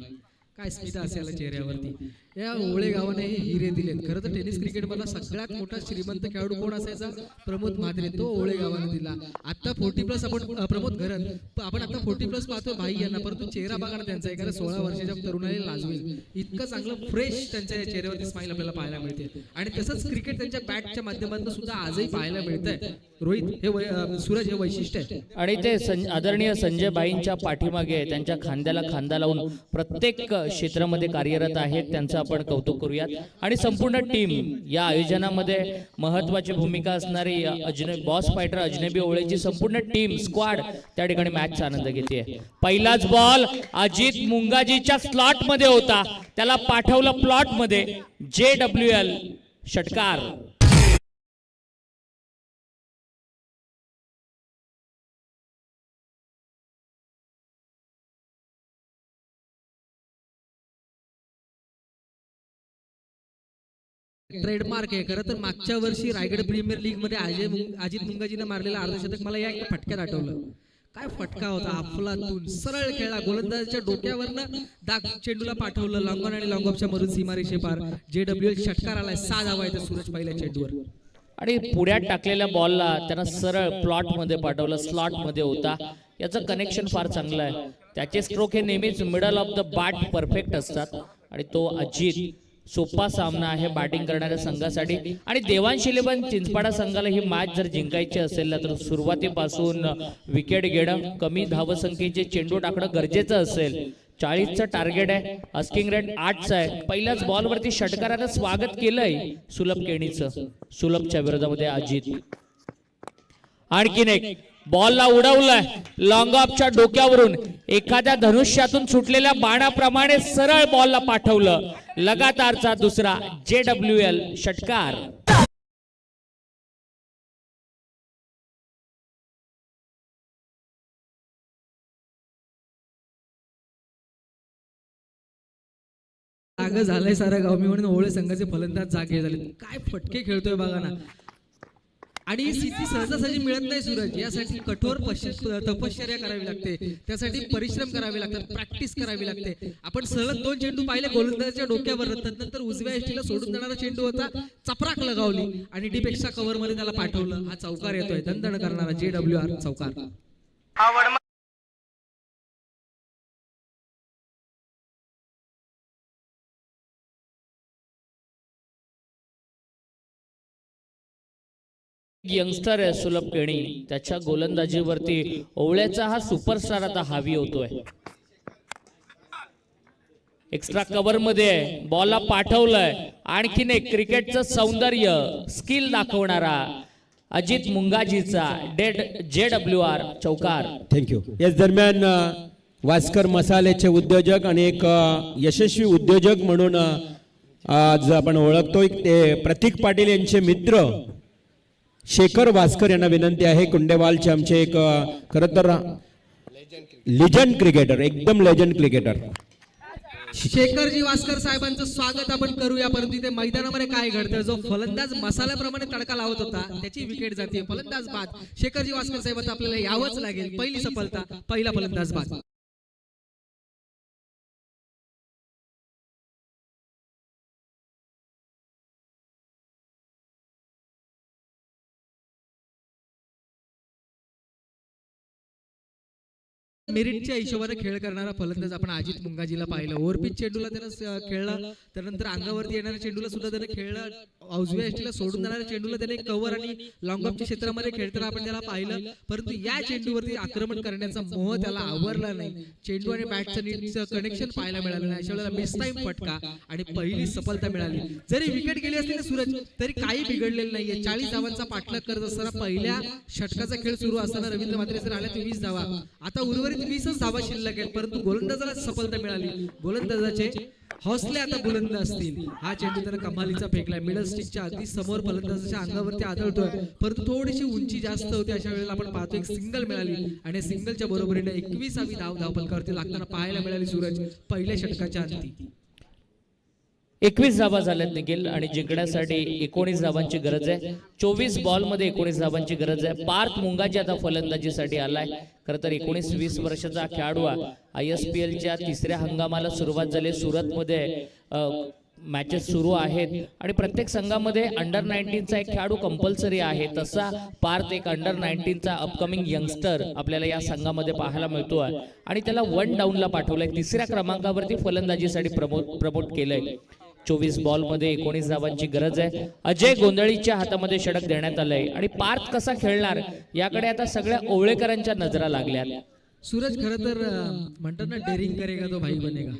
काय स्मिता असेल चेहऱ्यावरती. या ओळे गावाने हे हिरे दिलेत. खरं तर टेनिस क्रिकेटमधला सगळ्यात मोठा श्रीमंत खेळाडू कोण असायचा? प्रमोद म्हात्रे. तो ओळे गावाने दिला. आता 40+ आपण प्रमोद घरत आपण आता 40+ पाहतो भाई यांना, परंतु चेहरा बघा ना त्यांचा, एखाद्या 16 वर्षाच्या तरुणाला लाजवेल इतकं चांगलं फ्रेश त्यांच्या चेहऱ्यावरती स्माईल आपल्याला पाहायला मिळते. आणि तसंच क्रिकेट त्यांच्या बॅटच्या माध्यमातून सुद्धा आजही पाहायला मिळतंय. रोहित हे सूरज हे वैशिष्ट्य आहे. आणि ते आदरणीय संजय भाईंच्या पाठीमागे त्यांच्या खांद्याला खांदा लावून प्रत्येक क्षेत्रामध्ये कार्यरत आहेत. त्यांचं आपण कौतुक करूयात. आणि संपूर्ण टीम या आयोजनामध्ये महत्वाची भूमिका असणारी बॉस फायटर अजनबी ओळेची संपूर्ण टीम स्क्वॉड त्या ठिकाणी मॅचचा आनंद घेते. पहिलाच बॉल अजित मुंगाजीच्या स्लॉट मध्ये होता, त्याला पाठवलं प्लॉट मध्ये. JWL षटकार. ट्रेडमार्क आहे खरं तर. मागच्या वर्षी रायगड प्रीमियर लीग मध्ये अजित मुंगाजीने मारलेलं अर्धशतक मला या एका फटक्यात आठवलं. काय फटका होता, अफलातून सरळ खेळला. गोलंदाजाच्या डोक्यावरनं चेंडूला पाठवलं लॉंगॉन आणि लॉंगऑफच्या मधून सीमारेषे पार. JWL षटकार आलाय. 6 धावा आहेत सूरज पहिल्या चेंडूवर. आणि पुढ्यात टाकलेल्या बॉलला त्यांना सरळ प्लॉट मध्ये पाठवलं, स्लॉट मध्ये होता. याचं कनेक्शन फार चांगलं आहे. त्याचे स्ट्रोक हे नेहमीच middle of the bat perfect असतात. आणि तो अजित सोपा सामना आहे बॅटिंग करणाऱ्या संघासाठी. आणि देवांश इलेव्हन चिंचपाडा संघाला ही मॅच जर जिंकायची असेल ना तर सुरुवातीपासून विकेट घेणं, कमी धावसंख्येचे चेंडू टाकणं गरजेचं असेल. 40चं टार्गेट आहे. अस्किंग रेट 8चा आहे. पहिल्याच बॉलवरती षटकारानं स्वागत केलंय सुलभ केणीचं. सुलभच्या विरोधामध्ये अजित. आणखीन एक बॉलला उडवलाय लॉंग ऑफच्या डोक्यावरून. एखाद्या धनुष्यातून सुटलेल्या बाणाप्रमाणे सरळ बॉलला पाठवलं. लगातारचा दुसरा JWL षटकार. जाग झालंय सारं गाव. मी म्हणून ओळे संघाचे फलंदाज जागे झाले. काय फटके खेळतोय बघा ना. आणि ही स्थिती सहजासहजी मिळत नाही सूरज. यासाठी कठोर तपश्चर्या करावी लागते, त्यासाठी परिश्रम करावे लागतात, प्रॅक्टिस करावी लागते. आपण सलग 2 चेंडू पाहिले गोलंदाजाच्या डोक्यावर. तदनंतर उजव्या एष्टीला सोडून जाणारा चेंडू होता, चपराक लगावली आणि डीपेक्षा कव्हर मध्ये त्याला पाठवलं. हा चौकार येतोय, दणदण करणारा JWR चौकार. यंगस्टर आहे सुलभ केणी. त्याच्या गोलंदाजीवरती ओवळ्याचा हा सुपरस्टार आता हावी होतोय. एक्स्ट्रा कव्हर मध्ये बॉलला पाठवलंय. आणखीन एक क्रिकेटचं सौंदर्य स्किल दाखवणारा अजित मुंगाजीचा JWR चौकार. थँक्यू. याच दरम्यान वास्कर मसाल्याचे उद्योजक आणि एक यशस्वी उद्योजक म्हणून आज आपण ओळखतोय ते प्रतीक पाटील यांचे मित्र शेखर वास्कर यांना विनंती आहे. कुंडेवालचे आमचे एक खरं तर लेजंड क्रिकेटर, एकदम लेजंड क्रिकेटर शेखरजी वास्कर साहेबांचं स्वागत आपण करूया. परंतु इथे मैदानामध्ये काय घडतं, जो फलंदाज मसाल्याप्रमाणे तडका लावत होता त्याची विकेट जाते. फलंदाज बाद. शेखरजी वास्कर साहेब आता आपल्याला यावंच लागेल. पहिली सफलता, पहिला फलंदाज बाद. मेरिटच्या हिशोबाने खेळ करणारा फलंदाज आपण अजित मुंगाजीला पाहिलं. ओव्हरपिच चेंडूला त्यानं खेळला, त्यानंतर अंगावरती येणाऱ्या चेंडूला सुद्धा त्याने खेळला. उजव्या एष्टीला सोडून जाणाऱ्या चेंडूला त्याने कव्हर आणि लॉंग ऑफच्या क्षेत्रामध्ये खेळताना आपण त्याला पाहिलं. परंतु या चेंडूवरती आक्रमण करण्याचा मोह त्याला आवरला नाही. चेंडू आणि बॅटचं नीटचं कनेक्शन पाहायला मिळालं नाही. अशा वेळेला मिस टाइम फटका आणि पहिली सफलता मिळाली. जरी विकेट गेली असली ना सूरज तरी काही बिघडलेलं नाहीये. 40 धावांचा पाठलाग करत असताना पहिल्या षटकाचा खेळ सुरू असताना रवींद्र म्हात्रे सर आल्या 20 धावा. आता उर्वरित 20च धावा शिल्लक आहेत. परंतु गोलंदाजाला सफलता मिळाली. गोलंदाजाचे हौसले आता बुलंद असतील. हा चेंडू त्यानं कमालीचा फेकलाय. मिडल स्टिकच्या अगदी समोर फलंदाजाच्या अंगावरती आदळतोय, परंतु थोडीशी उंची जास्त होती. अशा वेळेला आपण पाहतो एक सिंगल मिळाली आणि सिंगलच्या बरोबरीने 21वी धावफलकावरती लागताना पाहायला मिळाली सूरज पहिल्या षटकाच्या अंती. 21 धावा झाल्यात निखिल आणि जिंकण्यासाठी 19 धावांची गरज आहे. 24 बॉल मध्ये 19 धावांची गरज आहे. पार्थ मुंगाजी आता फलंदाजीसाठी आलाय. खरं तर 19-20 वर्षाचा खेळाडू ISPLच्या 3ऱ्या हंगामाला सुरुवात झाली. सुरतमध्ये मॅचेस सुरू आहेत आणि प्रत्येक संघामध्ये अंडर 19चा एक खेळाडू कंपल्सरी आहे. तसा पार्थ एक अंडर 19चा अपकमिंग यंगस्टर आपल्याला या संघामध्ये पाहायला मिळतो आहे आणि त्याला 1 डाऊनला पाठवलंय. 3ऱ्या क्रमांकावरती फलंदाजीसाठी प्रमोट केलंय. 24 बॉलमध्ये 19 धावांची गरज आहे. अजय गोंधळीच्या हातामध्ये षटक देण्यात आलंय आणि पार्थ कसा खेळणार याकडे आता सगळ्या ओवळेकरांच्या नजरा लागल्यात. सूरज खरं तर म्हणतात ना, डेअरिंग करेगा तो भाई बनेगा.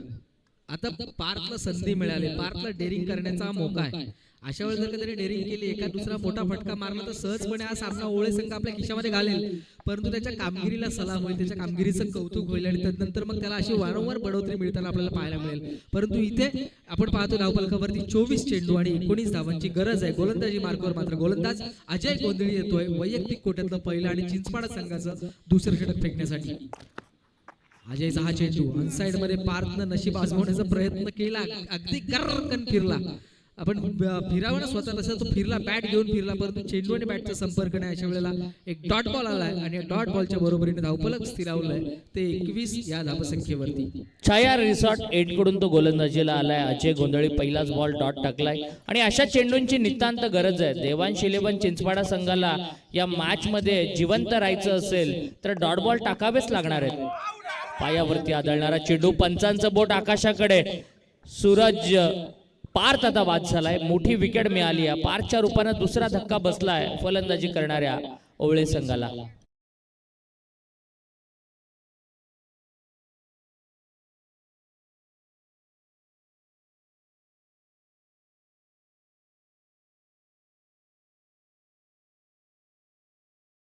आता पार्थला संधी मिळाली, पार्थला डेअरिंग करण्याचा हा मोका आहे. अशा वेळेस जर का त्याने डेअरिंग केली, एका दुसरा मोठा फटका मारला तर सहजपणे हा सामना ओवळे संघ आपल्या खिशामध्ये घालेल. परंतु त्याच्या कामगिरीला सलाम होईल, त्याच्या कामगिरीचं कौतुक होईल आणि त्यानंतर मग त्याला अशी वारंवार बढोतरी मिळताना आपल्याला पाहायला मिळेल. परंतु इथे आपण पाहतो धावफलकावरती 24 चेंडू आणि 19 धावांची गरज आहे. गोलंदाजी मार्गावर मात्र गोलंदाज अजय गोंधळी येतोय वैयक्तिक कोट्यातलं पहिलं आणि चिंचपाडा संघाचं दुसरं षटक फेकण्यासाठी. अजयचा हा चेंडू अनसाइड मध्ये पार्थनं नशीब आजमावण्याचा प्रयत्न केला, अगदी कर्रकन फिरला. आपण फिरावं ना स्वतः, तसं तो फिरला, बॅट घेऊन फिरला, परंतु चेंडू आणि बॅटचा संपर्क नाही. अशा वेळेला एक डॉट बॉल आलाय आणि डॉट बॉलच्या बरोबरीने धावफलक स्थिरावलंय ते 21 या धावसंख्येवरती. छाया रिसॉर्ट 8 कडून तो गोलंदाजीला आलाय. अजय गोंधळी पहिलाच बॉल डॉट टाकलाय आणि अशा चेंडूंची नितांत गरज आहे. देवांश 11 चिंचपाडा संघाला या मॅच मध्ये जिवंत राहायचं असेल तर डॉट बॉल टाकावेच लागणार आहेत. पायावरती आदळणारा चेंडू, पंचांचं बोट आकाशाकडे. सूरज पार्थ आता बाद झालाय. मोठी विकेट मिळाली आहे. पार्थच्या रूपाने दुसरा धक्का बसलाय फलंदाजी करणाऱ्या ओवळे संघाला.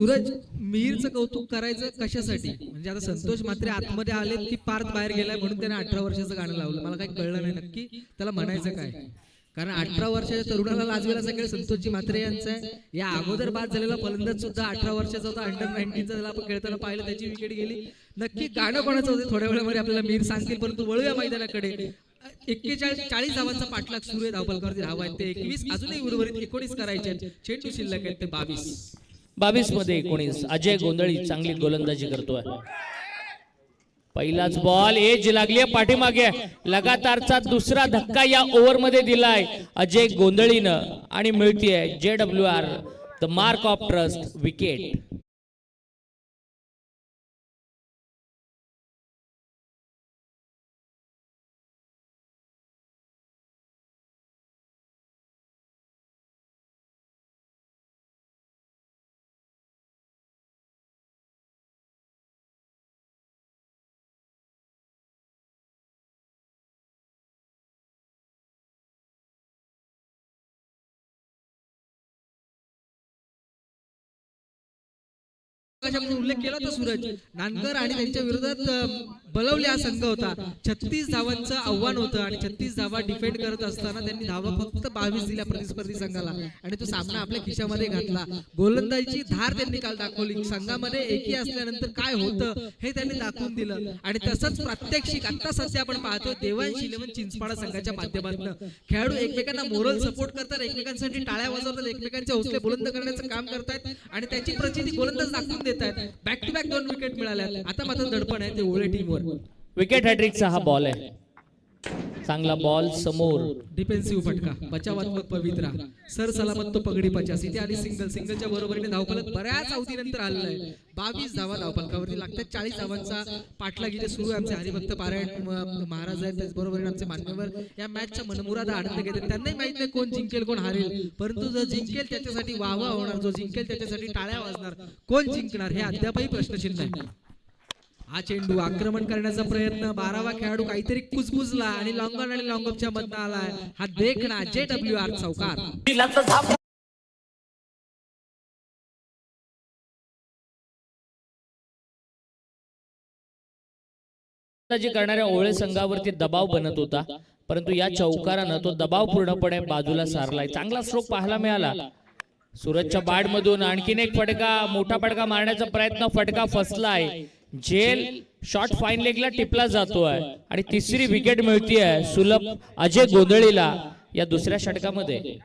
सूरज, मिहीरचं कौतुक करायचं कशासाठी? म्हणजे आता संतोष मात्रे आतमध्ये आलेत की पार्थ बाहेर गेलाय म्हणून त्याने 18 वर्षाचं गाणं लावलं? मला काही कळलं नाही नक्की त्याला म्हणायचं काय. कारण 18 वर्षाच्या तरुणाला लाजवेला सगळे संतोषजी म्हात्रे यांचं आहे. या अगोदर बाद झालेला फलंदाज सुद्धा 18 वर्षाचा होता, अंडर 19चा त्याला आपण खेळताना पाहिलं, त्याची विकेट गेली. नक्की गाणं कोणाचं होते थोड्या वेळामध्ये आपल्याला मिहीर सांगतील. परंतु वळूया मैदानाकडे. 41-40 धावांचा पाठलाग सुरू आहे. धावफलकावरती धावा आहेत ते 21, अजूनही उर्वरित 19 करायचे आहेत. चेंडू शिल्लक आहेत ते 22 मध्ये 19. अजय गोंधळी चांगली गोलंदाजी करतोय. पहिलाच बॉल, एज लागली पाठीमागे. लगातारचा दुसरा धक्का या ओव्हर मध्ये दिलाय अजय गोंधळीनं आणि मिळतीये JWR the mark of trust wicket. उल्लेख केला होता सूरज. नानकर आणि त्यांच्या विरोधात बलवल्या संघ होता. 36 धावांचं आव्हान होतं आणि 36 धावा डिफेंड करत असताना त्यांनी धावा फक्त 22 दिल्या प्रतिस्पर्धी संघाला आणि तो सामना आपल्या खिशामध्ये घातला. गोलंदाजीची धार त्यांनी काल दाखवली. संघामध्ये एकी असल्यानंतर काय होतं हे त्यांनी दाखवून दिलं आणि तसंच प्रात्यक्षिक आता सध्या आपण पाहतोय देवांश 11 चिंचपाडा संघाच्या माध्यमातून खेळाडू एकमेकांना मोरल सपोर्ट करतात, एकमेकांसाठी टाळ्या वाजवतात, एकमेकांचे हौसले बुलंद करण्याचं काम करतात आणि त्याची प्रचिती गोलंदाज दाखवून देतात. बॅक टू बॅक 2 विकेट मिळाल्या. आता मात्र दडपण आहे ते ओवळे टीमवर. विकेट हॅट्रिकचा हा बॉल आहे. चांगला बॉल समोर, डिफेन्सिव्ह फटका, बचावात्मक पवित्रा, सर सलामत तो पगडी 50. इथे आली सिंगल. सिंगलच्या बरोबरीने धावफलक बऱ्याच अवधीनंतर आलेलं आहे. 22 धावा धावफलकावरती लागतात. 40 धावांचा पाठलाग इथे सुरू आहे. आमचे हरिभक्त पारायण महाराज आहेत, त्याचबरोबर आमचे मान्यवर या मॅचचा मनमुराद आनंद घेतात. त्यांनाही माहित नाही कोण जिंकेल कोण हारेल, परंतु जो जिंकेल त्याच्यासाठी वाहवा होणार, जो जिंकेल त्याच्यासाठी टाळ्या वाजणार. कोण जिंकणार हे अद्यापही प्रश्नचिन्ह आहे. हा चेंडू आक्रमण करण्याचा प्रयत्न, 12वा खेळाडू काहीतरी कुजबुजला आणि लॉंगॉन आणि लॉंगॉपच्या मधनं आलाय. हा देखणा JWR चौकार. करणाऱ्या ओवळे संघावरती दबाव बनत होता, परंतु या चौकारानं तो दबाव पूर्णपणे बाजूला सारलाय. चांगला स्ट्रोक पाहायला मिळाला. सूरजच्या बॅट मधून आणखीन एक फटका, मोठा फटका मारण्याचा प्रयत्न, फटका फसलाय. जेल शॉट फाईन लेगला टिपला जातोय आणि 3री विकेट मिळतीये सुलभ अजय गोंधळीला या दुसऱ्या षटकामध्ये.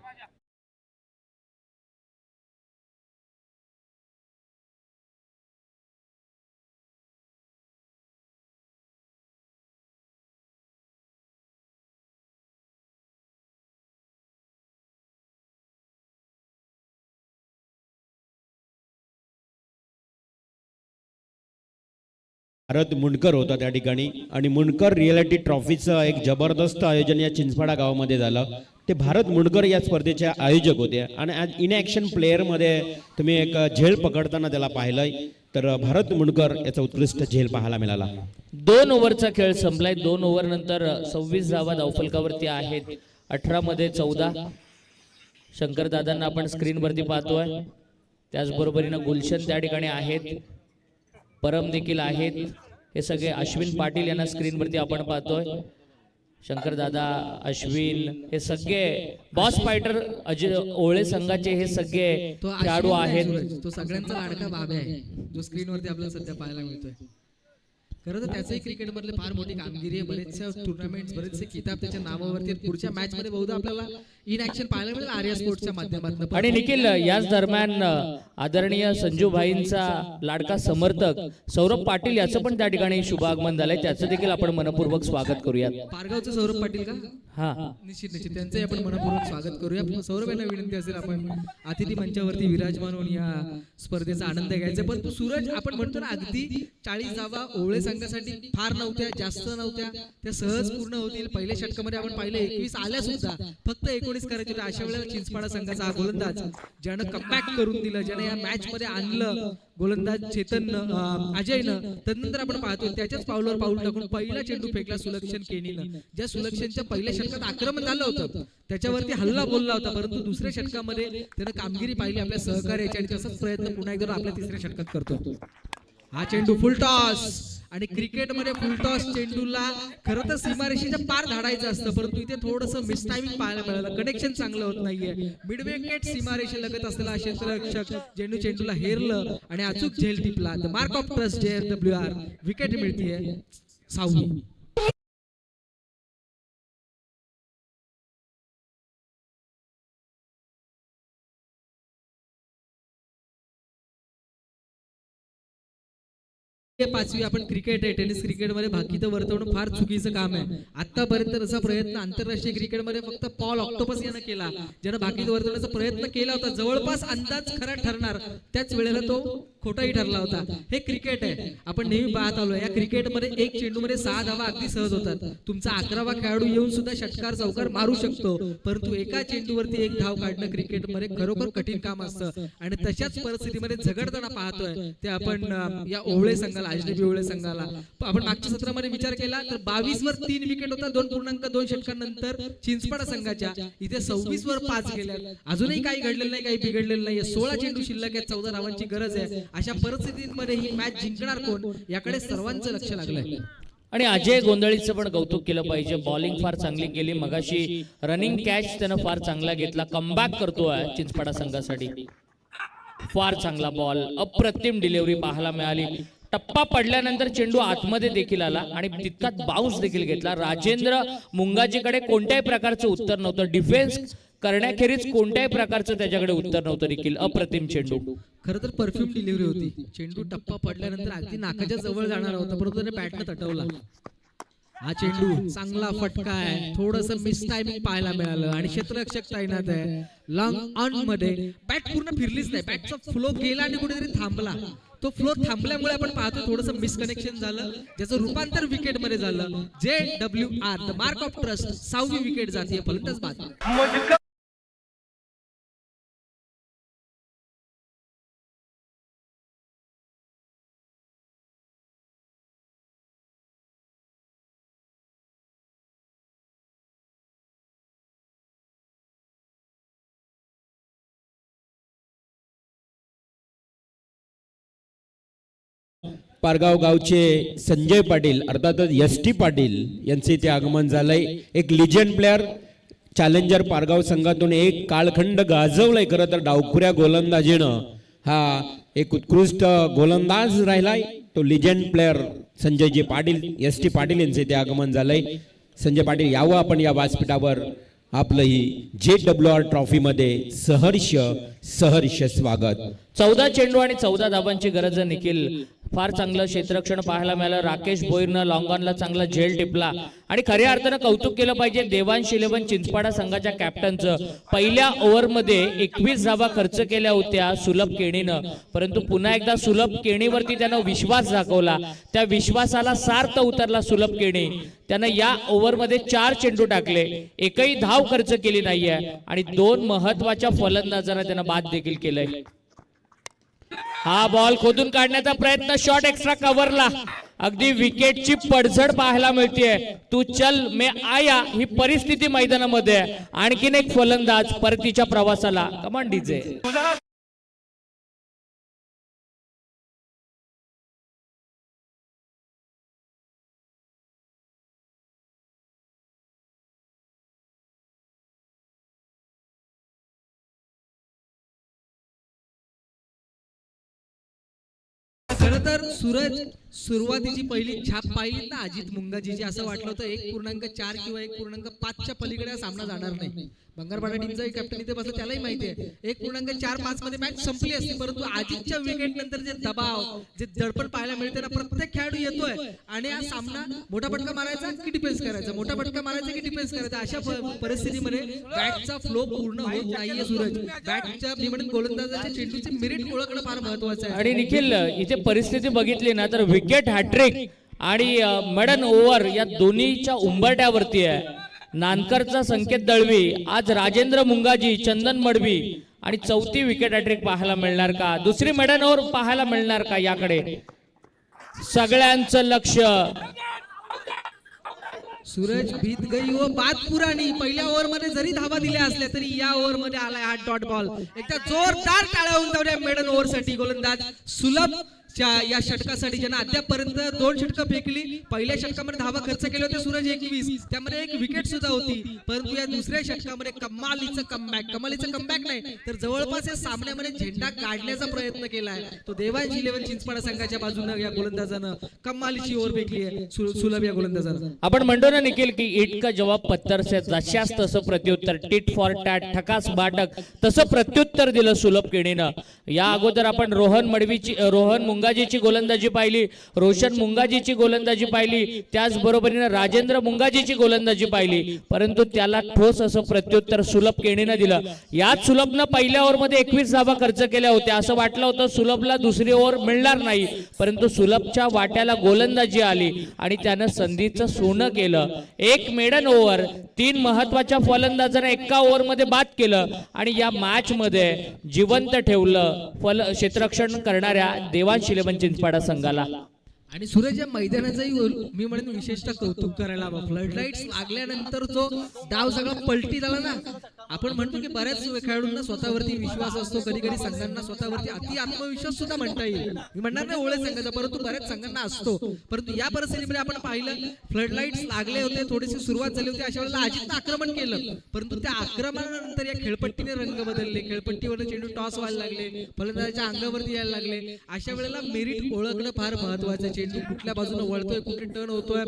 भारत मुंडकर होता त्या ठिकाणी आणि मुंडकर रिअलिटी ट्रॉफीचं एक जबरदस्त आयोजन या चिंचपाडा गावामध्ये झालं. ते भारत मुंडकर या स्पर्धेचे आयोजक होते आणि आज इन ॲक्शन प्लेअरमध्ये तुम्ही एक झेल पकडताना त्याला पाहिलंय. तर भारत मुंडकर याचा उत्कृष्ट झेल पाहायला मिळाला. 2 ओव्हरचा खेळ संपलाय. 2 ओव्हर नंतर 26 धावा धावफलकावरती आहेत. 18 मध्ये 14. शंकर दादांना आपण स्क्रीनवरती पाहतोय. त्याचबरोबरीनं गुलशन त्या ठिकाणी आहेत, परम देखील आहेत. हे सगळे अश्विन पाटील यांना स्क्रीनवरती आपण पाहतोय. शंकर दादा, अश्विन हे सगळे बॉस फायटर अजय ओळे संघाचे हे सगळे तो खेळाडू आहेत. सूरज, तो सगळ्यांचा लाडका बाबा आहे जो स्क्रीनवरती आपल्याला सध्या पाहायला मिळतोय. खरं तर त्याचंही क्रिकेटमधले फार मोठी कामगिरी आहे. बरेचसे टुर्नामेंट्स, बरेचसे किताब त्याच्या नावावरती आहेत. पुढच्या मॅच मध्ये बहुधा आपल्याला इन ऍक्शन पाहायला मिळेल आर्या स्पोर्ट्सच्या माध्यमातून. आणि निखिल, याच दरम्यान आदरणीय संजू भाईंचा लाडका समर्थक सौरभ पाटील याचं पण त्या ठिकाणी शुभ आगमन झालंय. त्याचं देखील आपण मनपूर्वक स्वागत करूयात. पारगावचे सौरभ पाटील का? हा, निश्चित त्यांचंही आपण मनपूर्वक स्वागत करूया. सौरभ यांना विनंती असेल आपण अतिथी मंचावरती विराजमान होऊन या स्पर्धेचा आनंद घ्यायचा. पण सूरज, आपण म्हणतो ना अगदी 40 धावा ओवळे संघासाठी फार नव्हत्या, जास्त नव्हत्या, त्या सहज पूर्ण होतील. पहिल्या षटकामध्ये आपण पाहिलं 21 आल्या सुद्धा, फक्त 19 करायचे होते. अशा वेळेला चिंचपाडा संघाचा हा गोलंदाज ज्यानं कमबॅक करून दिलं, ज्यानं या मॅच मध्ये आणलं गोलंदाज चेतन अजयनं. त्यानंतर आपण पाहतो त्याच्याच पावलावर पाऊल टाकून पहिला चेंडू फेकला सुलक्षण केनीनं. ज्या सुलक्षणच्या पहिल्या षटकात आक्रमण झालं होतं त्याच्यावरती हल्ला बोलला होता, परंतु दुसऱ्या षटकामध्ये त्यानं कामगिरी पाहिली आपल्या सहकार्याची आणि तसाच प्रयत्न पुन्हा एकदा आपल्या तिसऱ्या षटकात करतो. हा चेंडू फुल टॉस, आणि क्रिकेटमध्ये फुल टॉस चेंडूला खरं तर सीमारेषेच्या पार धाडायचं असतं, परंतु इथे थोडंसं मिस टायमिंग पाहायला मिळालं. कनेक्शन चांगलं होत नाहीये. मिडविकेट सीमारेषे लगत असलेला क्षेत्ररक्षक चेंडूला हेरलं आणि अचूक झेल टिपला. The mark of trust JWR. Wicket मिळतीये 6वी. पाचवी. आपण क्रिकेट आहे, टेनिस क्रिकेटमध्ये भाकीत वर्तवणं फार चुकीचं काम आहे. आतापर्यंत असा प्रयत्न आंतरराष्ट्रीय क्रिकेटमध्ये फक्त पॉल ऑक्टोपस यानं केला, ज्यानं भाकीत वर्तवण्याचा प्रयत्न केला होता. जवळपास अंदाज खरा ठरणार, त्याच वेळेला तो खोटाही ठरला होता. हे क्रिकेट आहे, आपण नेहमी पाहत आलो. या क्रिकेटमध्ये एक चेंडूमध्ये 6 धावा अगदी सहज होतात. तुमचा 11वा खेळाडू येऊन सुद्धा षटकार चौकार मारू शकतो, परंतु एका चेंडूवरती 1 धाव काढणं क्रिकेटमध्ये खरोखर कठीण काम असतं. आणि तशाच परिस्थितीमध्ये झगडताना पाहतोय ते आपण या ओवळे संघाला, अजनबी ओवळे संघाला. आपण मागच्या सत्रामध्ये विचार केला तर 22 वर 3 विकेट होता 2.2 षटकांनंतर चिंचपाडा संघाच्या. इथे 26 वर 5 गेल्या. अजूनही काही घडलेलं नाही, काही बिघडलेलं नाही. 16 चेंडू शिल्लक आहेत, 14 धावांची गरज आहे. अशा परिस्थितीमध्ये ही मॅच जिंकणार कोण याकडे सर्वांचं लक्ष लागलंय. आणि अजय गोंधळीचं पण कौतुक केलं पाहिजे. बॉलिंग फार चांगली केली. मगाशी रनिंग कॅच त्यानं फार चांगला घेतला. कमबॅक करतोय चिंचपाडा संघासाठी. फार चांगला बॉल, अप्रतिम डिलिव्हरी पाहायला मिळाली. टप्पा पडल्यानंतर चेंडू आतमध्ये देखील आला आणि तितकाच बाउन्स देखील घेतला. राजेंद्र मुंगाजीकडे कोणत्याही प्रकारचं उत्तर नव्हतं. डिफेन्स करण्याखेरीज कोणत्याही प्रकारचं त्याच्याकडे उत्तर नव्हतं. देखील अप्रतिम चेंडू. खरं तर परफ्यूम डिलिव्हरी होती. चेंडू टप्पा पडल्यानंतर अगदी नाकाच्या जवळ जाणार होता, परंतु त्याने बॅटनं तटवला. हा चेंडू चांगला फटका आहे. थोडंसं मिस टायमिंग पाहायला मिळालं आणि क्षेत्ररक्षक तैनात आहे. लॉंग ऑन मध्ये बॅट पूर्ण फिरलीच नाही. बॅटचा फ्लो गेला आणि कुठेतरी थांबला. तो फ्लो थांबल्यामुळे आपण पाहतो थोडंसं मिसकनेक्शन झालं, ज्याचं रूपांतर विकेट मध्ये झालं. JWR, the mark of trust. 6वी विकेट जाते फलंदाज बाद. पारगाव गावचे संजय पाटील अर्थातच ST पाटील यांचे ते आगमन झालंय. एक लिजंड प्लेअर, चॅलेंजर पारगाव संघातून एक कालखंड गाजवलाय. खरं तर डावखुऱ्या गोलंदाजीनं हा एक उत्कृष्ट गोलंदाज राहिलाय. तो legend player Sanjayji Patil, ST Patil यांचे ते आगमन झालंय. संजय पाटील यावं आपण या व्यासपीठावर. आपलं ही JWR ट्रॉफी मध्ये सहर्ष स्वागत. 14 चेंडू आणि 14 धाबांची गरज निखिल. फार चांगलं क्षेत्ररक्षण पाहायला मिळालं. राकेश भोईरनं लॉंगॉनला चांगला झेल टिपला आणि खऱ्या अर्थानं कौतुक केलं पाहिजे देवांश 11 चिंचपाडा संघाच्या कॅप्टनचं. पहिल्या ओव्हरमध्ये 21 धावा खर्च केल्या होत्या सुलभ केणीनं, परंतु पुन्हा एकदा सुलभ केणीवरती त्यानं विश्वास दाखवला. त्या विश्वासाला सार्थ उतरला सुलभ केणी. त्यानं या ओव्हरमध्ये 4 चेंडू टाकले, एकही धाव खर्च केली नाहीये आणि 2 महत्वाच्या फलंदाजांना त्यानं बाद देखील केलंय. हा बॉल खोदून काढण्याचा प्रयत्न, शॉट एक्स्ट्रा कव्हरला. अगदी विकेटची पडझड पाहायला मिळतेय. तू चल मे आया ही परिस्थिती मैदानामध्ये. आणखीन एक फलंदाज परतीच्या प्रवासाला. कमान डीजे. खरं तर सूरज सुरुवातीची पहिली छाप पाहिली ना अजित मुंगाजीची, असं वाटलं होतं 1.4 किंवा 1.5च्या पलीकडे हा सामना जाणार नाही. बंगारपाडा टीमचा कॅप्टन इथे बसला, त्यालाही माहिती आहे 1.45 मध्ये मॅच संपली असती. परंतु अजितच्या विकेट नंतर जे दबाव, जे दडपण पाहायला मिळते ना, प्रत्येक खेळाडू येतोय आणि हा सामना मोठा फटका मारायचा की डिफेन्स करायचा, मोठा फटका मारायचा की डिफेन्स करायचा, अशा परिस्थितीमध्ये बॅटचा फ्लो पूर्ण होत नाहीये. सूरज बॅटच्या मी म्हणून गोलंदाजाच्या चेंडूचे मेरिट ओळखणं फार महत्वाचं आहे. आणि निखिल इथे परिस्थिती बघितली ना तर विकेट हॅट्रिक आणि मॅडन ओव्हर या दोन्हीच्या उंबरट्यावरती आहे. नानकरचा संकेत दळवी, आज राजेंद्र मुंगाजी, चंदन मडवी आणि 4थी विकेट हॅट्रिक पाहायला मिळणार का, दुसरी मॅडन ओव्हर पाहायला मिळणार का, याकडे सगळ्यांचं लक्ष. सूरज बीत गई वो बात पुराणी. पहिल्या ओव्हर मध्ये जरी धावा दिल्या असल्या तरी या ओव्हर मध्ये आलाय हा डॉट बॉल. एकदा जोरदार टाळ्या होऊन जाऊया मेडन ओव्हर साठी. गोलंदाज सुलभ या षटकासाठी ज्यांना अद्यापर्यंत 2 षटकं फेकली. पहिल्या षटकामध्ये धावा खर्च केले होते सूरज 21, त्यामध्ये 1 विकेट सुद्धा होती. परंतु या दुसऱ्या षटकामध्ये कमालीचं कमबॅक नाही तर जवळपास या सामन्यामध्ये झेंडा काढण्याचा प्रयत्न केलाय. तो देवांश 11 चिंचपाडा संघाच्या बाजूने या गोलंदाजानं कमालीची ओव्हर फेकली आहे सुलभ या गोलंदाजानं. आपण म्हणतो ना निखिल की इट का जवाब पत्थर से, जशास तसं प्रत्युत्तर, टिट फॉर टॅट, ठकास बाटक, तसं प्रत्युत्तर दिलं सुलभ केणीनं. या अगोदर आपण रोहन मुंगाजीची गोलंदाजी पाहिली, रोशन मुंगाजीची गोलंदाजी पाहिली, त्याचबरोबरीने राजेंद्र मुंगाजीची गोलंदाजी पाहिली, परंतु त्याला ठोस असं प्रत्युत्तर सुलभ केणीनं दिलं. यात सुलभनं पहिल्या ओव्हरमध्ये 21 धावा खर्च केल्या होत्या. असं वाटलं होतं सुलभला दुसरी ओव्हर मिळणार नाही, परंतु सुलभच्या वाट्याला गोलंदाजी आली आणि त्यानं संधीचं सोनं केलं. 1 मेडन ओव्हर, 3 महत्वाच्या फलंदाजांना एका ओव्हरमध्ये बाद केलं आणि या मॅच मध्ये जिवंत ठेवलं क्षेत्ररक्षण करणाऱ्या देवांश 11 चिंचपाडा संघाला. आणि सूरज या मैदानाचंही मी म्हणेन विशेषतः कौतुक करायला हवं. फ्लड लाईट्स लागल्यानंतर जो डाव सगळा पलटी झाला ना, आपण म्हणतो की बऱ्याच खेळाडूंना स्वतःवरती विश्वास असतो, कधी कधी संघांना स्वतःवरती अति आत्मविश्वास सुद्धा म्हणता येईल. मी म्हणणार नाही ओळे संघाचा, परंतु बऱ्याच संघांना असतो. परंतु या परिस्थितीमध्ये आपण पाहिलं फ्लड लाईट्स लागले होते, थोडीशी सुरुवात झाली होती, अशा वेळेला अजितनं आक्रमण केलं. परंतु त्या आक्रमणानंतर या खेळपट्टीने रंग बदलले, खेळपट्टीवर चेंडू टॉस व्हायला लागले, फलंदाजाच्या अंगावरती यायला लागले. अशा वेळेला मेरिट ओळखणं फार महत्वाचं आहे. चेंडू कुठल्या बाजूने वळतोय, कुठे टर्न होतोय,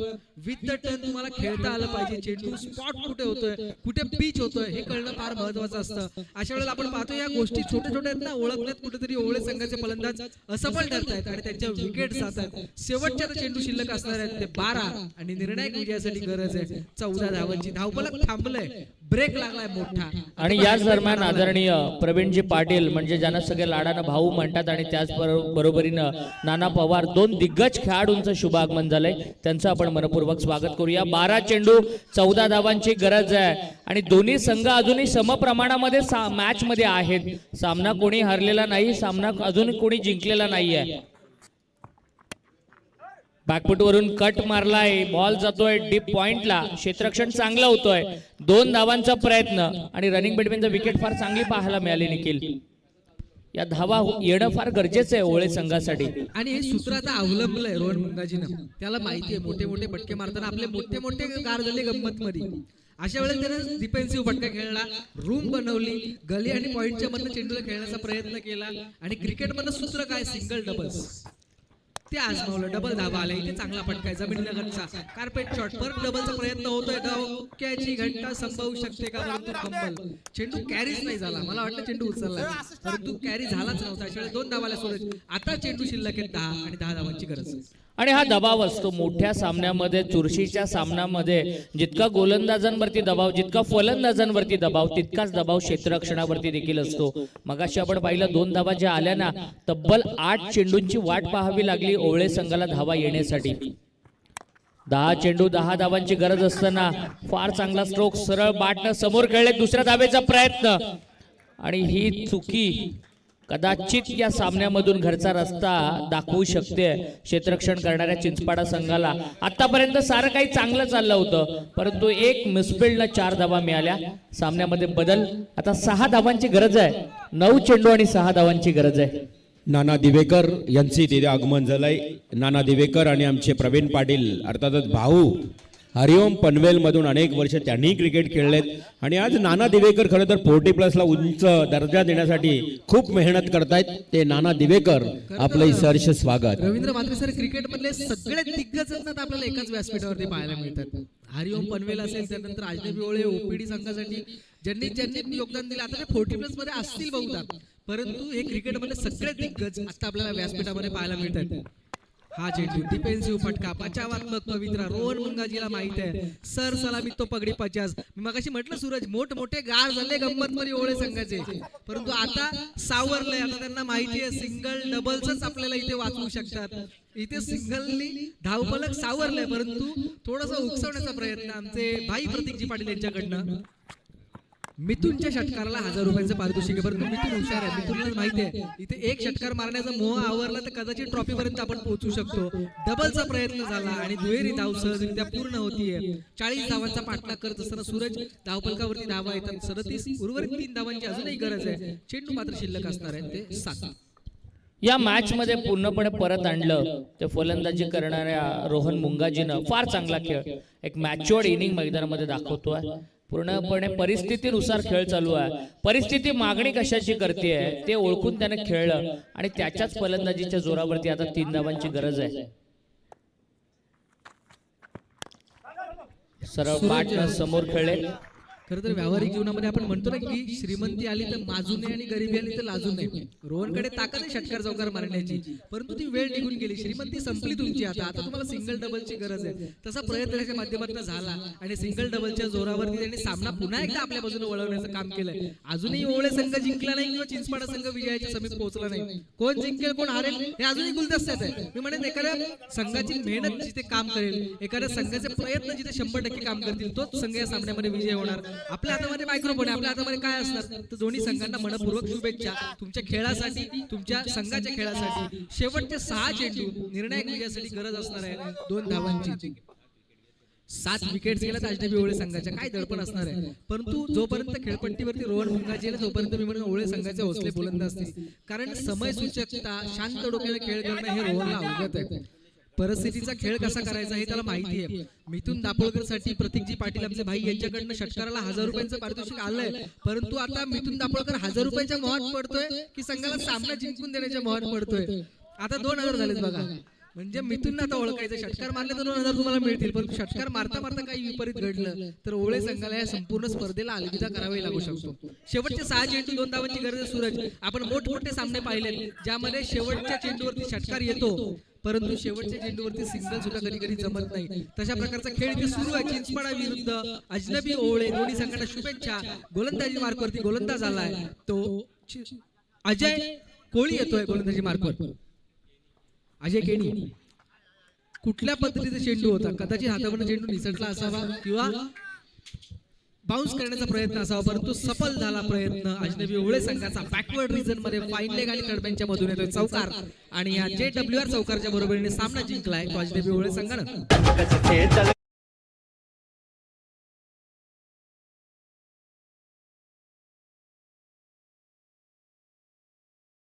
विथ द टर्न तुम्हाला खेळता आलं पाहिजे. चेंडू स्पॉट कुठे होतोय, कुठे पिच होतोय हे कळणं फार महत्वाचं असतं. अशा वेळेला आपण पाहतो या गोष्टी छोट्या छोट्या आहेत ना, ओळखण्यात कुठेतरी ओवळे संघाचे फलंदाज असफल ठरतायत आणि त्यांच्या विकेट जातात. शेवटच्या चेंडू शिल्लक असणार आहेत ते 12 आणि निर्णायक विजयासाठी गरज आहे 14 धावांची. धावफलक थांबलंय, ब्रेक लागलाय मोठा. आणि याच दरम्यान आदरणीय प्रवीणजी पाटील, म्हणजे ज्यांना सगळे लाडानं भाऊ म्हणतात, आणि त्याच बरोबरीनं नाना पवार, 2 दिग्गज खेळाडूंचं शुभ आगमन झालंय, त्यांचं आपण मनपूर्वक स्वागत करूया. 12 चेंडू 14 धावांची गरज आहे आणि दोन्ही संघ अजूनही समप्रमाणामध्ये मॅच मध्ये आहेत. सामना कोणी हरलेला नाही, सामना अजून कोणी जिंकलेला नाहीये. बॅकफुट वरून कट मारलाय, बॉल जातोय डीप पॉइंटला, क्षेत्ररक्षण चांगलं होतोय, 2 धावांचा प्रयत्न आणि रनिंग बॅट्समॅनचं विकेट फार चांगली पाहायला मिळाली निखिल. या धावा येणं फार गरजेचं आहे ओळे संघासाठी. आणि हे सूत्र आता अवलंबलंय रोहन मुंगाजीनं. त्याला माहिती आहे मोठे मोठे फटके मारताना आपले मोठे मोठे गार झाले गंमत मध्ये. अशा वेळेस त्याने डिफेन्सिव्ह फटका खेळला, रूम बनवली, गली आणि पॉइंटच्या मधनं चेंडूला खेळण्याचा प्रयत्न केला. आणि क्रिकेट मधलं सूत्र काय, सिंगल डबल्स. ते आजमावलं, डबल धावा आला, इथे चांगला फटका आहे जमिनीलगतचा कार्पेट शॉट, परत डबलचा प्रयत्न होतोय, डोक्याची घंटा संभवू शकते का, परंतु फंबल, चेंडू कॅरीच नाही झाला, मला वाटलं चेंडू उचलला परंतु कॅरी झालाच नव्हता, अशा वेळेस 2 धावाला सूरज. आता चेंडू शिल्लक आहे 10 आणि 10 धावांची गरज. आणि हा दबाव असतो मोठ्या सामन्यामध्ये, चुरशीच्या सामन्यामध्ये जितका गोलंदाजांवरती दबाव, जितका फलंदाजांवरती दबाव, तितकाच दबाव क्षेत्ररक्षणावरती देखील असतो. मगाशी आपण पाहिलं 2 धावा ज्या आल्या ना, तब्बल 8 चेंडूंची वाट पाहावी लागली ओवळे संघाला धावा येण्यासाठी. 10 चेंडू 10 धावांची गरज असताना फार चांगला स्ट्रोक, सरळ बाटनं समोर खेळले, दुसऱ्या धावेचा प्रयत्न, आणि ही चुकी कदाचित या सामन्यामधून घरचा रस्ता दाखवू शकते क्षेत्ररक्षण करणाऱ्या चिंचपाडा संघाला. आतापर्यंत सारं काही चांगलं चाललं होतं, परंतु एक मिसफिल्डला 4 धावा मिळाल्या. सामन्यामध्ये बदल, आता 6 धावांची गरज आहे. 9 चेंडू आणि 6 धावांची गरज आहे. नाना दिवेकर यांचे तिथे आगमन झालंय. नाना दिवेकर आणि आमचे प्रवीण पाटील अर्थातच भाऊ हरिओम पनवेल मधून अनेक वर्ष त्यांनी क्रिकेट खेळलेत आणि आज नाना दिवेकर खरं तर 40+ ला उंच दर्जा देण्यासाठी खूप मेहनत करतायत. ते नाना दिवेकर आपलं सहर्ष स्वागत. रवींद्र म्हात्रे सर, क्रिकेट मधले सगळे दिग्गज आपल्याला एकाच व्यासपीठावरती पाहायला मिळतात. हरिओम पनवेल असेल, त्यानंतर अजनबी ओळे ओपीडी संघासाठी ज्यांनी योगदान दिलं, आता ते 40+ मध्ये असतील बहुधा, परंतु हे क्रिकेट मधले सगळे दिग्गज आता आपल्याला व्यासपीठामध्ये पाहायला मिळतात. हा चेंडू डिफेन्सिव्ह फटका, बचावात्मक पवित्रा, रोहन मुंगाजीला माहित आहे, सर सलामी तो पगडी 50. मी मगाशी म्हटलं सूरज, मोठमोठे गार झाले गंमतमरी ओळे संघाचे, परंतु आता सावरलंय. आता त्यांना माहिती आहे सिंगल डबल्सच आपल्याला इथे वाचवू शकतात. इथे सिंगलनी धावफलक सावरलंय, परंतु थोडासा उकसवण्याचा प्रयत्न आमचे भाई प्रतीकजी पाटील यांच्याकडनं. मिथुनच्या षटकाराला 1000 रुपयांचं पारितोषिक आहे, परंतु मिथुन हुशार आहे. मिथुनला माहिती आहे इथे एक षटकार मारण्याचा मोह आवरला तर कदाचित ट्रॉफी पर्यंत आपण पोहोचू शकतो. डबलचा प्रयत्न झाला आणि दुहेरी धाव सहजरित्या पूर्ण होतीये. 40 धावांचा पाठलाग करत असताना सूरज धावफलकावरती धावा येतात 37, उर्वरित 3 धावांची अजूनही गरज आहे. चेंडू मात्र शिल्लक असणार आहे ते 7. या मॅच मध्ये पूर्णपणे परत आणलं ते फलंदाजी करणाऱ्या रोहन मुंगाजीनं. फार चांगला खेळ, एक मॅच्युअर्ड इनिंग मैदानामध्ये दाखवतोय. पूर्णपणे परिस्थितीनुसार खेळ चालू आहे. परिस्थिती मागणी कशाची करते ते ओळखून त्याने खेळलं आणि त्याच्याच फलंदाजीच्या जोरावरती आता 3 धावांची गरज आहे. सरळ पाठ समोर खेळले. खरं तर व्यावहारिक जीवनामध्ये आपण म्हणतो ना की श्रीमंती आली तर माजू नये आणि गरिबी आली तर लाजू नये. रोहनकडे ताकद आहे षटकार चौकार मारण्याची, परंतु ती वेळ निघून गेली. श्रीमंती संपली तुमची. आता तुम्हाला सिंगल डबलची गरज आहे. तसा प्रयत्न त्याच्या माध्यमातून झाला आणि सिंगल डबलच्या जोरावरती त्यांनी सामना पुन्हा एकदा आपल्या बाजूने वळवण्याचं काम केलंय. अजूनही ओवळे संघ जिंकला नाही किंवा चिंचपाडा संघ विजयाच्या समीप पोहोचला नाही. कोण जिंकेल कोण हारेल हे अजूनही गुलदस्त्यात आहे. मी म्हणेन एखाद्या संघाची मेहनत जिथे काम करेल, एखाद्या संघाचे प्रयत्न जिथे 100% काम करतील, तोच संघ या सामन्यामध्ये विजय होणार. आपल्या हातामध्ये मायक्रोफोन आहे, आपल्या हातामध्ये काय असणार तर दोन्ही संघांना मनपूर्वक शुभेच्छा तुमच्या खेळासाठी, तुमच्या संघाच्या खेळासाठी. शेवटचे 6 चेंडू निर्णायक विजयासाठी गरज असणार आहे 2 धावांची. 7 विकेट्स गेल्यात अजनबी ओळे संघाच्या, काय दडपण असणार आहे. परंतु जोपर्यंत खेळपट्टीवरती रोहन मुंगाजी आहे तोपर्यंत मी म्हणून ओळे संघाचे हौसले बुलंद असतील. कारण समय सूचकता, शांत डोक्याने खेळ करणं हे रोहनला अवगत आहे. परिस्थितीचा खेळ कसा करायचा हे त्याला माहिती आहे. मिथुन दापोळकर साठी प्रतीकजी पाटील आमचे भाई यांच्याकडनं षटकाराला 1000 रुपयांचं पारितोषिक आलंय, परंतु आता मिथुन दापोळकर 1000 रुपयाच्या मोहात पडतोय की संघाला सामना जिंकून देण्याच्या मोहात पडतोय. आता 2000 झालेत बघा. म्हणजे मिथुन आता ओळखायचं, षटकार मारले तर 2000 तुम्हाला मिळतील, परंतु षटकार मारता मारता काही विपरीत घडलं तर ओळे संघाला या संपूर्ण स्पर्धेला अलविदा करावी लागू शकतो. शेवटचे 6 चेंडू 2 धावांची गरज आहे सूरज. आपण मोठमोठे सामने पाहिले ज्यामध्ये शेवटच्या चेंडूवरती षटकार येतो, परंतु शेवटच्या चेंडूवरती सिंगल सुद्धा कधी कधी जमत नाही. तशा प्रकारचा खेळ इथे सुरू आहे. चिंचपाडा विरुद्ध अजनबी ओवळे, दोन्ही संघांना शुभेच्छा. गोलंदाजी मार्कवरती गोलंदाज आलाय तो अजय कोळी येतोय गोलंदाजी मार्कवर. अजय केणी, कुठल्या पद्धतीचा चेंडू होता, कदाचित हातावरून चेंडू निसटला असावा किंवा बाउन्स करण्याचा प्रयत्न असावा, परंतु सफल झाला प्रयत्न. अजनबी ओवळे संघाचा बॅकवर्ड रिजन मध्ये फाईन लेग आणि तडब्यांच्या मधून येतोय चौकार आणि या JWR चौकारच्या बरोबरीने सामना जिंकलाय तो अजनबी ओवळे संघानं.